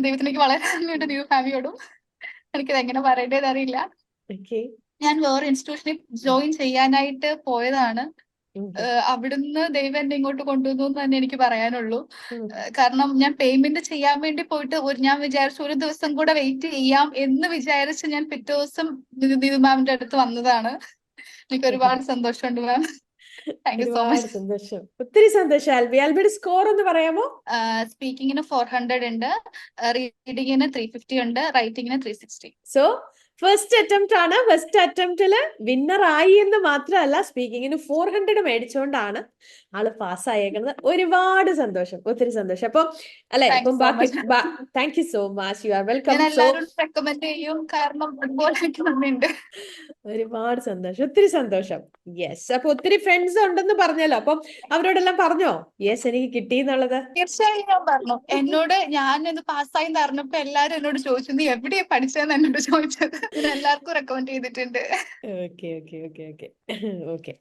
ദൈവത്തിന് എനിക്ക് വളരെ നന്ദിയുണ്ട്, ന്യൂ ഫാമിലിയോടും. എനിക്കിത് എങ്ങനെ പറയേണ്ടത് അറിയില്ല. Okay. ഞാൻ വേറെ ഇൻസ്റ്റിറ്റ്യൂഷനിൽ ജോയിൻ ചെയ്യാനായിട്ട് പോയതാണ്. അവിടുന്ന് ദൈവം എന്നെ ഇങ്ങോട്ട് കൊണ്ടുവന്നു എന്ന് തന്നെ എനിക്ക് പറയാനുള്ളൂ. കാരണം ഞാൻ പേയ്മെന്റ് ചെയ്യാൻ വേണ്ടി പോയിട്ട് ഞാൻ വിചാരിച്ചു ഒരു ദിവസം കൂടെ വെയിറ്റ് ചെയ്യാം എന്ന് വിചാരിച്ച് ഞാൻ പിറ്റേ ദിവസം നീതു മാമിന്റെ അടുത്ത് വന്നതാണ്. എനിക്ക് ഒരുപാട് സന്തോഷമുണ്ട് മാം. താങ്ക് യു സോ ഒരുപാട് മച്ച്. സന്തോഷം. ഒത്തിരി സന്തോഷം. ആൽബിയുടെ സ്കോർ ഒന്ന് പറയാമോ? സ്പീക്കിങ്ങിന് 400 ഉണ്ട്, റീഡിങ്ങിന് 350 ഉണ്ട്, റൈറ്റിങ്ങിന് 360. സോ ഫസ്റ്റ് അറ്റംപ്റ്റ് ആണ്. ഫസ്റ്റ് അറ്റംപ്റ്റില് വിന്നർ ആയി എന്ന് മാത്രമല്ല, സ്പീക്കിങ്ങിന് 400 മേടിച്ചുകൊണ്ടാണ് ആള് പാസ്സായേക്കുന്നത്. ഒരുപാട് സന്തോഷം, ഒത്തിരി സന്തോഷം. അപ്പൊ അല്ലെ, Thanks ഇപ്പം so ബാക്കി much. Thank you so much. You are welcome. ഞാൻ സോ എല്ലാവരോടും റെക്കമെൻഡ് ചെയ്യും, കാരണം അതുപോലെ എനിക്ക് നന്ദിയുണ്ട്. ഒരുപാട് സന്തോഷം, ഒത്തിരി സന്തോഷം. യെസ്, അപ്പൊ ഒത്തിരി ഫ്രണ്ട്സ് ഉണ്ടെന്ന് പറഞ്ഞല്ലോ, അപ്പം അവരോടെല്ലാം പറഞ്ഞോ യെസ് എനിക്ക് കിട്ടി എന്നുള്ളത്? തീർച്ചയായും ഞാൻ പറഞ്ഞു. ഞാൻ ഇത് പാസ്സായി അറിഞ്ഞപ്പോ എല്ലാരും എന്നോട് ചോദിച്ചു, നീ എവിടെയാ പഠിച്ചതെന്ന് എന്നോട് ചോദിച്ചത്. ഞാൻ എല്ലാവർക്കും റെക്കമെൻഡ് ചെയ്തിട്ടുണ്ട്. Okay okay okay okay okay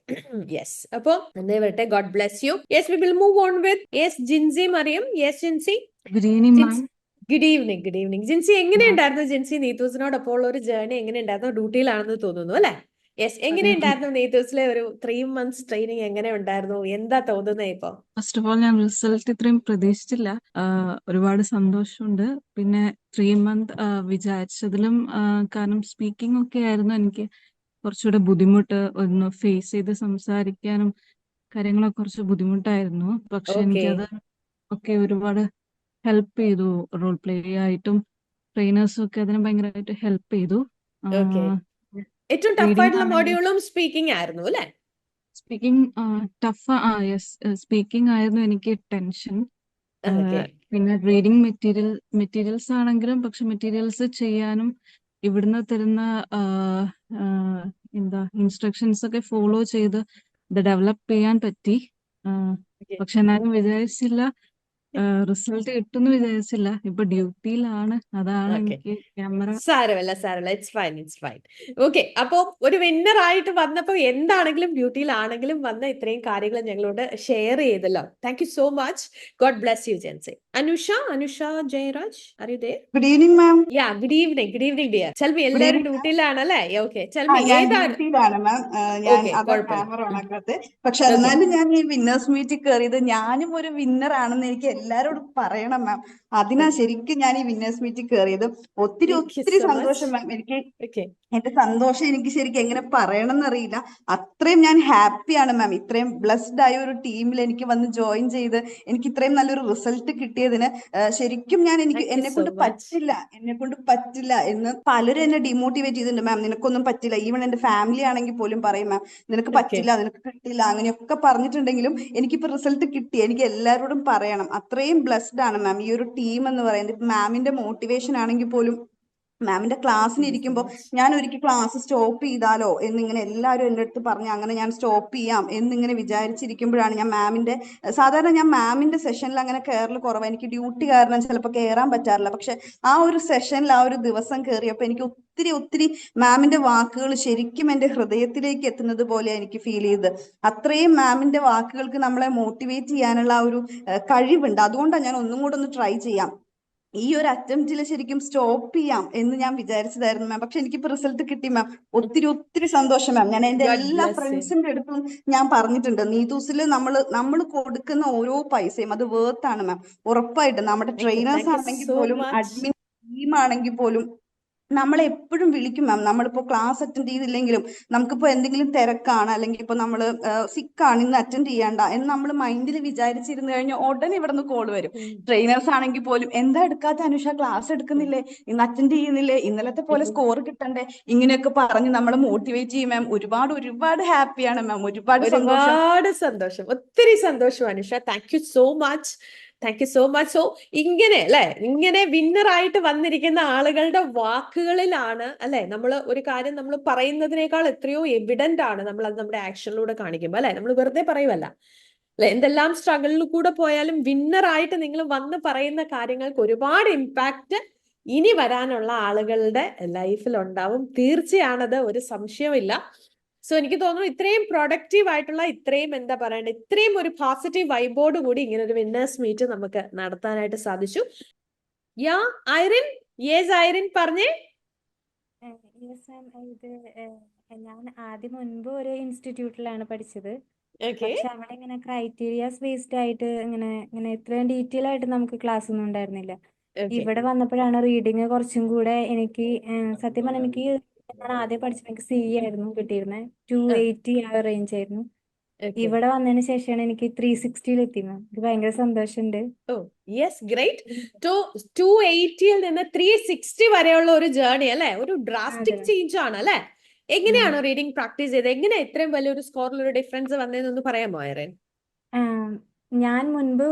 yes. അപ്പൊ എന്നേ വരട്ടെ. God bless you. Yes, we will move on with yes Jincy Mariyam. Yes Jincy. Good evening ma'am. Good evening. Good evening Jincy. എങ്ങനെയുണ്ടായിരുന്നു ജിൻസി നീതൂസിനോടൊപ്പം ഉള്ള ഒരു ജേർണി? എങ്ങനെയുണ്ടായിരുന്നു? ഡ്യൂട്ടിയിലാണെന്ന് തോന്നുന്നു അല്ലെ? യെസ്, എങ്ങനെയുണ്ടായിരുന്നു നീതൂസിലെ ഒരു 3 months ട്രെയിനിങ്? എങ്ങനെ ഉണ്ടായിരുന്നു? എന്താ തോന്നുന്നത് ഇപ്പൊ? ഫസ്റ്റ് ഓഫ് ഓൾ ഞാൻ റിസൾട്ട് ഇത്രയും പ്രതീക്ഷിച്ചില്ല. ഒരുപാട് സന്തോഷമുണ്ട്. പിന്നെ 3 month വിചാരിച്ചതിലും, കാരണം സ്പീക്കിംഗ് ഒക്കെ ആയിരുന്നു എനിക്ക് കുറച്ചുകൂടെ ബുദ്ധിമുട്ട്. ഒന്ന് ഫേസ് ചെയ്ത് സംസാരിക്കാനും കാര്യങ്ങളൊക്കെ കുറച്ച് ബുദ്ധിമുട്ടായിരുന്നു. പക്ഷെ എനിക്കത് ഒക്കെ ഒരുപാട് ഹെൽപ്പ് ചെയ്തു. റോൾ പ്ലേ ആയിട്ടും ട്രെയിനേഴ്സും ഒക്കെ അതിന് ഭയങ്കരമായിട്ട് ഹെൽപ്പ് ചെയ്തു. ഏറ്റവും ടഫ് ആയിട്ടുള്ള മോഡ്യൂളും സ്പീക്കിംഗ് ആയിരുന്നു അല്ലെ? Speaking tough. യെസ്, സ്പീക്കിംഗ് ആയിരുന്നു എനിക്ക് ടെൻഷൻ. പിന്നെ റീഡിങ് മെറ്റീരിയൽസ് ആണെങ്കിലും, പക്ഷെ മെറ്റീരിയൽസ് ചെയ്യാനും ഇവിടുന്ന് തരുന്ന ഇൻസ്ട്രക്ഷൻസ് ഒക്കെ ഫോളോ ചെയ്ത് ഇത് ഡെവലപ്പ് ചെയ്യാൻ പറ്റി. പക്ഷെ എന്നാലും വിചാരിച്ചില്ല റിസൾട്ട് കിട്ടുമെന്ന് വിചാരിച്ചില്ല. ഇപ്പൊ ഡ്യൂട്ടിയിലാണ്. അതാണ് ഓക്കെ, എനിക്ക് ക്യാമറ സാരമല്ല സാരമല്ല, it's fine, it's fine. Okay, അപ്പൊ ഒരു വിന്നർ ആയിട്ട് വന്നപ്പോ എന്താണെങ്കിലും ഡ്യൂട്ടിയിലാണെങ്കിലും വന്ന ഇത്രയും കാര്യങ്ങൾ ഞങ്ങളോട് ഷെയർ ചെയ്തല്ലോ. Thank you so much. God bless you Jency. Anusha Jayaraj, are you there? Good evening ma'am. Ya, good evening dear. Chelmi, good എല്ലാവരും ഈവനിങ് മാം. ഡ്യൂട്ടിയിലാണല്ലേ? ഓക്കെ, ആ ചെൽമി ഞാൻ ഏതാണ്? ഡ്യൂട്ടിയിലാണ് മാം. ഞാൻ ഓക്കെ, അതാ കുഴപ്പമില്ല. ക്യാമറ ഓണാക്കാത്തെ. പക്ഷെ ഓക്കെ, എന്നാലും ഞാൻ ഈ വിന്നേഴ്സ് മീറ്റിൽ കയറിയത് ഞാനും ഒരു വിന്നർ ആണെന്ന് എനിക്ക് എല്ലാരോടും പറയണം മാം. അതിനാ ശരിക്കും ഞാൻ ഈ വിന്നേഴ്സ് മീറ്റിൽ കയറിയത്. ഒത്തിരി താങ്ക് യു ഒത്തിരി സോ മച്ച്. സന്തോഷം മാം. എനിക്ക് ഓക്കെ, എന്റെ സന്തോഷം എനിക്ക് ശരിക്കും എങ്ങനെ പറയണം എന്നറിയില്ല. അത്രയും ഞാൻ ഹാപ്പിയാണ് മാം. ഇത്രയും ബ്ലെസ്ഡ് ആയ ഒരു ടീമിൽ എനിക്ക് വന്ന് ജോയിൻ ചെയ്ത് എനിക്ക് ഇത്രയും നല്ലൊരു റിസൾട്ട് കിട്ടിയതിന് ശരിക്കും എനിക്ക് താങ്ക് യു എന്നെ സോ കൊണ്ട് മച്ച്. പറ്റില്ല എന്ന് പലരും എന്നെ ഡിമോട്ടിവേറ്റ് ചെയ്തിട്ടുണ്ട് മാം. നിനക്കൊന്നും പറ്റില്ല. ഈവൻ എന്റെ ഫാമിലി ആണെങ്കിൽ പോലും പറയും മാം, നിനക്ക് ഓക്കെ, പറ്റില്ല, നിനക്ക് കിട്ടില്ല, അങ്ങനെയൊക്കെ പറഞ്ഞിട്ടുണ്ടെങ്കിലും എനിക്കിപ്പോ റിസൾട്ട് കിട്ടി. എനിക്ക് എല്ലാവരോടും പറയണം, അത്രയും ബ്ലെസ്ഡ് ആണ് മാം ഈ ഒരു ടീം എന്ന് പറയുന്നത്. ഇപ്പൊ മാമിന്റെ മോട്ടിവേഷൻ ആണെങ്കിൽ പോലും മാമിന്റെ ക്ലാസ്സിന് താങ്ക് യു സോ ഇരിക്കുമ്പോൾ മച്ച്. ഞാൻ ഒരിക്കൽ ക്ലാസ് സ്റ്റോപ്പ് ചെയ്താലോ എന്നിങ്ങനെ എല്ലാവരും എൻ്റെ അടുത്ത് പറഞ്ഞു. അങ്ങനെ ഞാൻ സ്റ്റോപ്പ് ചെയ്യാം എന്നിങ്ങനെ വിചാരിച്ചിരിക്കുമ്പോഴാണ് ഞാൻ സാധാരണ ഞാൻ മാമിന്റെ സെഷനിൽ അങ്ങനെ കയറൽ കുറവാണ്. എനിക്ക് ഡ്യൂട്ടി കാരണം ചിലപ്പോൾ കയറാൻ പറ്റാറില്ല. പക്ഷെ ആ ഒരു സെഷനിൽ ആ ഒരു ദിവസം കയറിയപ്പോൾ എനിക്ക് ഒത്തിരി ഒത്തിരി മാമിന്റെ വാക്കുകൾ ശരിക്കും എൻ്റെ ഹൃദയത്തിലേക്ക് എത്തുന്നത് പോലെ എനിക്ക് ഫീൽ ചെയ്ത്. അത്രയും മാമിന്റെ വാക്കുകൾക്ക് നമ്മളെ മോട്ടിവേറ്റ് ചെയ്യാനുള്ള ആ ഒരു കഴിവുണ്ട്. അതുകൊണ്ടാണ് ഞാൻ ഒന്നും കൂടെ ഒന്ന് ട്രൈ ചെയ്യാം, ഈ ഒരു അറ്റംപ്റ്റിൽ ശരിക്കും സ്റ്റോപ്പ് ചെയ്യാം എന്ന് ഞാൻ വിചാരിച്ചതായിരുന്നു മാം. പക്ഷെ എനിക്കിപ്പോ റിസൾട്ട് കിട്ടി മാം. ഒത്തിരി ഒത്തിരി സന്തോഷം മാം. ഞാൻ എൻ്റെ ഗോഡ് എല്ലാ ബ്ലെസ് യു. ഫ്രണ്ട്സിന്റെ അടുത്തും ഞാൻ പറഞ്ഞിട്ടുണ്ട്, നീതൂസിൽ നമ്മൾ കൊടുക്കുന്ന ഓരോ പൈസയും അത് വേർത്ത് ആണ് മാം. ഉറപ്പായിട്ടും നമ്മുടെ ട്രെയിനേഴ്സ് താങ്ക് യു ആണെങ്കിൽ സോ പോലും മച്ച്. അഡ്മിൻ ടീം ആണെങ്കിൽ പോലും നമ്മളെ എപ്പോഴും വിളിക്കും മാം. നമ്മളിപ്പോ ക്ലാസ് അറ്റൻഡ് ചെയ്തില്ലെങ്കിലും നമുക്കിപ്പോ എന്തെങ്കിലും തിരക്കാണ്, അല്ലെങ്കിൽ ഇപ്പൊ നമ്മൾ സിക്കാണ്, ഇന്ന് അറ്റൻഡ് ചെയ്യണ്ട എന്ന് നമ്മൾ മൈൻഡിൽ വിചാരിച്ചിരുന്നു കഴിഞ്ഞാൽ ഉടനെ ഇവിടെ നിന്ന് കോൾ വരും. ട്രെയിനേഴ്സ് ആണെങ്കിൽ പോലും, എന്താ എടുക്കാത്ത അനുഷ, ക്ലാസ് എടുക്കുന്നില്ലേ, ഇന്ന് അറ്റൻഡ് ചെയ്യുന്നില്ലേ, ഇന്നലത്തെ പോലെ സ്കോർ കിട്ടണ്ടേ, ഇങ്ങനെയൊക്കെ പറഞ്ഞ് നമ്മളെ മോട്ടിവേറ്റ് ചെയ്യും മാം. ഒരുപാട് ഒരുപാട് ഹാപ്പിയാണ് മാം. ഒരുപാട് സന്തോഷം. ഒരുപാട് സന്തോഷം, ഒത്തിരി സന്തോഷം Anusha. Thank you so much. Thank you so much. So ഇങ്ങനെ അല്ലെ, ഇങ്ങനെ വിന്നർ ആയിട്ട് വന്നിരിക്കുന്ന ആളുകളുടെ വാക്കുകളിലാണ് അല്ലെ നമ്മൾ ഒരു കാര്യം നമ്മൾ പറയുന്നതിനേക്കാൾ എത്രയോ എവിഡന്റ് ആണ് നമ്മൾ അത് നമ്മുടെ ആക്ഷനിലൂടെ കാണിക്കുമ്പോൾ അല്ലെ. നമ്മൾ വെറുതെ പറയുമല്ല അല്ലെ. എന്തെല്ലാം സ്ട്രഗിളിൽ കൂടെ പോയാലും വിന്നർ ആയിട്ട് നിങ്ങൾ വന്ന് പറയുന്ന കാര്യങ്ങൾക്ക് ഒരുപാട് ഇമ്പാക്റ്റ് ഇനി വരാനുള്ള ആളുകളുടെ ലൈഫിൽ ഉണ്ടാവും. തീർച്ചയാണത്, ഒരു സംശയമില്ല. സോ എനിക്ക് തോന്നുന്നു ഇത്രയും പ്രൊഡക്റ്റീവ് ആയിട്ടുള്ള, ഇത്രയും എന്താ പറയണ്ടേ, ഇത്രയും ഒരു പോസിറ്റീവ് വൈബോട് കൂടി ഇങ്ങനെ ഒരു വിന്നേഴ്സ് മീറ്റ് നമുക്ക് നടത്താനായിട്ട് സാധിച്ചു. യാ ഐറിൻ, യെസ് ഐറിൻ പറഞ്ഞേ. ഇത് ഞാൻ ആദ്യം മുൻപ് ഒരു ഇൻസ്റ്റിറ്റ്യൂട്ടിലാണ് പഠിച്ചത്. ഓക്കെ, പക്ഷെ അവിടെ ഇങ്ങനെ ക്രൈറ്റീരിയാസ് ബേസ്ഡ് ആയിട്ട് ഇങ്ങനെ ഇത്രയും ഡീറ്റെയിൽ ആയിട്ട് നമുക്ക് ക്ലാസ് ഒന്നും ഉണ്ടായിരുന്നില്ല. ഓക്കെ, ഇവിടെ വന്നപ്പോഴാണ് റീഡിങ് കുറച്ചും കൂടെ എനിക്ക് സത്യം പറഞ്ഞാൽ ഞാൻ ആദ്യം പഠിച്ചത് എനിക്ക് CE ആയിരുന്നു കിട്ടിയിരുന്നത്. 280 ആ റേഞ്ച് ആയിരുന്നു. ഓക്കെ. ഇവിടെ വന്നതിന് ശേഷമാണ് എനിക്ക് 360 എത്തിയത്. എനിക്ക് ഭയങ്കര സന്തോഷമുണ്ട്. ഓ യെസ്, ഗ്രേറ്റ്. 280ൽ നിന്ന് 360 വരെയുള്ള ഒരു ജേർണി അല്ലെ, ഒരു ഡ്രാസ്റ്റിക് ചേഞ്ച് ആണ് അല്ലെ. എങ്ങനെയാണ് റീഡിംഗ് പ്രാക്ടീസ് ചെയ്തത്? എങ്ങനെ ഇത്രയും വലിയൊരു സ്കോറിൽ ഒരു ഡിഫറൻസ് വന്നതെന്നൊന്ന് പറയാമോ ഐറിൻ? ഞാൻ മുൻപ്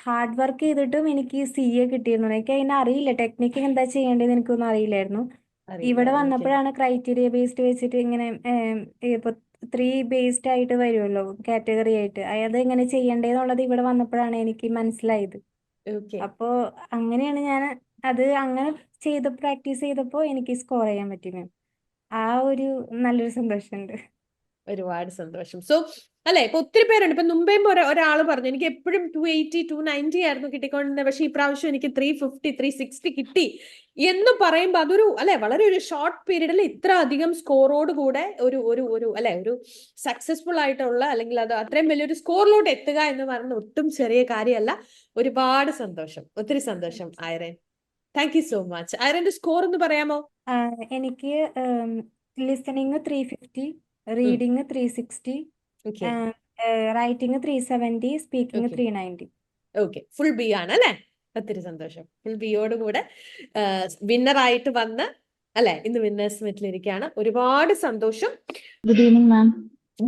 ഹാർഡ് വർക്ക് ചെയ്തിട്ടും എനിക്ക് CA കിട്ടിയിരുന്നു. എനിക്ക് അതിനെ അറിയില്ല, ടെക്നിക്ക് എന്താ ചെയ്യേണ്ടതെന്ന് എനിക്കൊന്നും അറിയില്ലായിരുന്നു. ഇവിടെ വന്നപ്പോഴാണ് ക്രൈറ്റീരിയ ബേസ്ഡ് വെച്ചിട്ട് ഇങ്ങനെ ഇപ്പൊ 3 ബേസ്ഡ് ആയിട്ട് വരുമല്ലോ കാറ്റഗറി ആയിട്ട്, അത് എങ്ങനെ ചെയ്യേണ്ടതെന്നുള്ളത് ഇവിടെ വന്നപ്പോഴാണ് എനിക്ക് മനസ്സിലായത്. അപ്പോ അങ്ങനെയാണ് ഞാൻ അങ്ങനെ പ്രാക്ടീസ് ചെയ്തപ്പോൾ എനിക്ക് സ്കോർ ചെയ്യാൻ പറ്റി മാം. ആ ഒരു നല്ലൊരു സന്തോഷമുണ്ട്. ഒരുപാട് സന്തോഷം. സോ അല്ലെ, ഇപ്പൊ ഒത്തിരി പേരുണ്ട്. ഇപ്പൊ മുമ്പേയും ഒരാള് പറഞ്ഞു എനിക്ക് എപ്പോഴും 280 290 ആയിരുന്നു കിട്ടിക്കൊണ്ടിരുന്നത്, പക്ഷെ ഈ പ്രാവശ്യം എനിക്ക് 350 360 കിട്ടി എന്ന് പറയുമ്പോ അതൊരു അല്ലെ വളരെ ഒരു ഷോർട്ട് പീരീഡിൽ ഇത്ര അധികം സ്കോറോട് കൂടെ ഒരു അല്ലെ ഒരു സക്സസ്ഫുൾ ആയിട്ടുള്ള, അല്ലെങ്കിൽ അത് അത്രയും വലിയൊരു സ്കോറിലോട്ട് എത്തുക എന്ന് പറയുന്നത് ഒട്ടും ചെറിയ കാര്യമല്ല. ഒരുപാട് സന്തോഷം, ഒത്തിരി സന്തോഷം Irene. Thank you so much. ഐറിന്റെ സ്കോർ ഒന്ന് പറയാമോ? എനിക്ക് listening 350, reading 360, writing 370, speaking 390. Okay, full B ആണ് അല്ലെ. ഒത്തിരി സന്തോഷം. ഫുൾ ബിയോട് കൂടെ വിന്നർ ആയിട്ട് വന്ന് അല്ലെ ഇന്ന് വിന്നേഴ്സ് മീറ്റിൽ ഇരിക്കുകയാണ്. ഒരുപാട് സന്തോഷം. Good evening ma'am.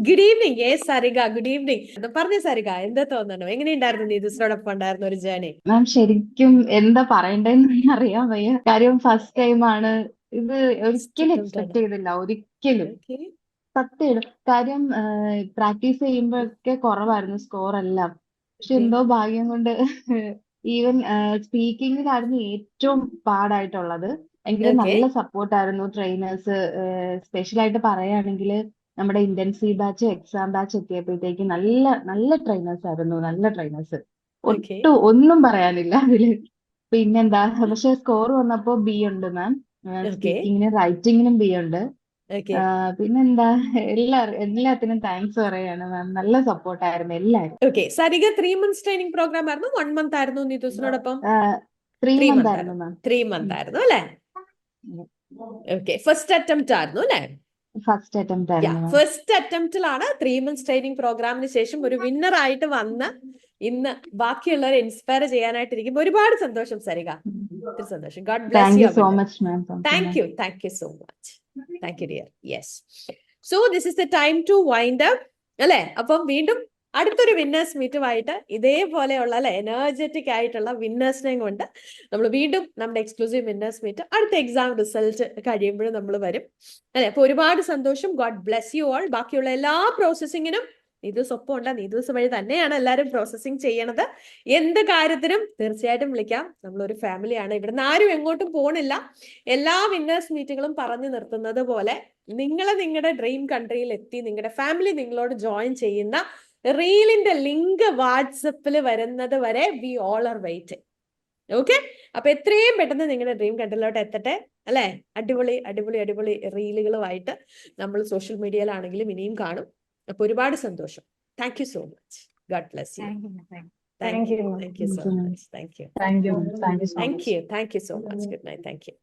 Good evening. Yes Sarika, good evening. പറഞ്ഞ സരിക, എന്താ തോന്നണോ? എങ്ങനെയുണ്ടായിരുന്നു നീതുസിനോടൊപ്പം ഉണ്ടായിരുന്ന ഒരു ജേർണി? മാം ശരിക്കും എന്താ പറയണ്ടെന്ന് അറിയാൻ വയ്യ. കാര്യം ഫസ്റ്റ് ടൈം ആണ് ഇത്. ഒരിക്കലും എക്സ്പെക്ട് ചെയ്തില്ല, ഒരിക്കലും. സത്യം. കാര്യം പ്രാക്ടീസ് ചെയ്യുമ്പോഴൊക്കെ കുറവായിരുന്നു സ്കോർ എല്ലാം. പക്ഷെ എന്തോ ഭാഗ്യം കൊണ്ട് ഈവൻ സ്പീക്കിങ്ങിലായിരുന്നു ഏറ്റവും പാടായിട്ടുള്ളത്. എങ്കിലും ഓക്കെ നല്ല സപ്പോർട്ടായിരുന്നു ട്രെയിനേഴ്സ്. സ്പെഷ്യലായിട്ട് പറയുകയാണെങ്കിൽ നമ്മുടെ ഇന്റൻസീവ് ബാച്ച്, എക്സാം ബാച്ച് എത്തിയപ്പോഴത്തേക്ക് നല്ല നല്ല ട്രെയിനേഴ്സ് ആയിരുന്നു, നല്ല ട്രെയിനേഴ്സ്. ഓക്കെ ഒന്നും പറയാനില്ല അതില്. പിന്നെന്താ, പക്ഷെ സ്കോർ വന്നപ്പോ ബി ഉണ്ട് മാം. ഓക്കെ സ്പീക്കിങ്ങിനും റൈറ്റിങ്ങിനും ബി ഉണ്ട്. ഓക്കെ പിന്നെന്താ, എല്ലാത്തിനും താങ്ക്സ് പറയാണ് മാം. നല്ല സപ്പോർട്ടായിരുന്നു എല്ലാരും. Okay. Sarika 3 months training programme ആയിരുന്നു, 1 month ആയിരുന്നു നീതൂസിനോടൊപ്പം? 3 3 month month ആയിരുന്നു ആയിരുന്നു. മാം. 3 month ആയിരുന്നു അല്ലെ? ഓക്കെ. ഫസ്റ്റ് അറ്റംപ്റ്റ് ആയിരുന്നു അല്ലെ? ഫസ്റ്റ് അറ്റംപ്റ്റ് ആയിരുന്നു മാം. ഫസ്റ്റ് അറ്റംപ്റ്റിലാണ് 3 months ട്രെയിനിങ് പ്രോഗ്രാമിന് ശേഷം ഒരു വിന്നർ ആയിട്ട് വന്ന് ഇന്ന് ബാക്കിയുള്ളവരെ ഇൻസ്പയർ ചെയ്യാനായിട്ടിരിക്കുമ്പോൾ ഒരുപാട് സന്തോഷം സരിക. ഒത്തിരി സന്തോഷം. God bless thank you you so Amal. Much ma'am. Thank you so much. Thank you dear. Yes. So this is the time to wind up അല്ലെ? അപ്പം വീണ്ടും അടുത്തൊരു വിന്നേഴ്സ് മീറ്റുമായിട്ട് ഇതേപോലെയുള്ള അല്ലെ എനർജറ്റിക് ആയിട്ടുള്ള വിന്നേഴ്സിനെയും കൊണ്ട് നമ്മൾ വീണ്ടും നമ്മുടെ എക്സ്ക്ലൂസീവ് വിന്നേഴ്സ് മീറ്റ് അടുത്ത എക്സാം റിസൾട്ട് കഴിയുമ്പോഴും നമ്മൾ വരും അല്ലെ? അപ്പൊ ഒരുപാട് സന്തോഷം. God bless you all. ബാക്കിയുള്ള എല്ലാ പ്രോസസ്സിങ്ങിനും നീതൂസ് ഒപ്പം ഉണ്ട്. നീതൂസ് വഴി തന്നെയാണ് എല്ലാവരും പ്രോസസ്സിങ് ചെയ്യണത്. എന്ത് കാര്യത്തിനും തീർച്ചയായിട്ടും വിളിക്കാം. നമ്മളൊരു ഫാമിലിയാണ്. ഇവിടുന്ന് ആരും എങ്ങോട്ടും പോണില്ല. എല്ലാ വിന്നേഴ്സ് മീറ്റുകളും പറഞ്ഞു നിർത്തുന്നത് പോലെ നിങ്ങൾ നിങ്ങളുടെ ഡ്രീം കൺട്രിയിൽ എത്തി നിങ്ങളുടെ ഫാമിലി നിങ്ങളോട് ജോയിൻ ചെയ്യുന്ന റീലിന്റെ ലിങ്ക് വാട്സപ്പിൽ വരുന്നത് വരെ we all are waiting. Okay? അപ്പൊ എത്രയും പെട്ടെന്ന് നിങ്ങളുടെ ഡ്രീം കൺട്രിയിലോട്ട് എത്തട്ടെ അല്ലെ? അടിപൊളി അടിപൊളി അടിപൊളി റീലുകളുമായിട്ട് നമ്മൾ സോഷ്യൽ മീഡിയയിലാണെങ്കിലും ഇനിയും കാണും. അപ്പൊ ഒരുപാട് സന്തോഷം. Thank you so much. God bless U. Thank you. Thank you so much. Thank you. Thank you so much. Thank you so much. Good night. Thank you.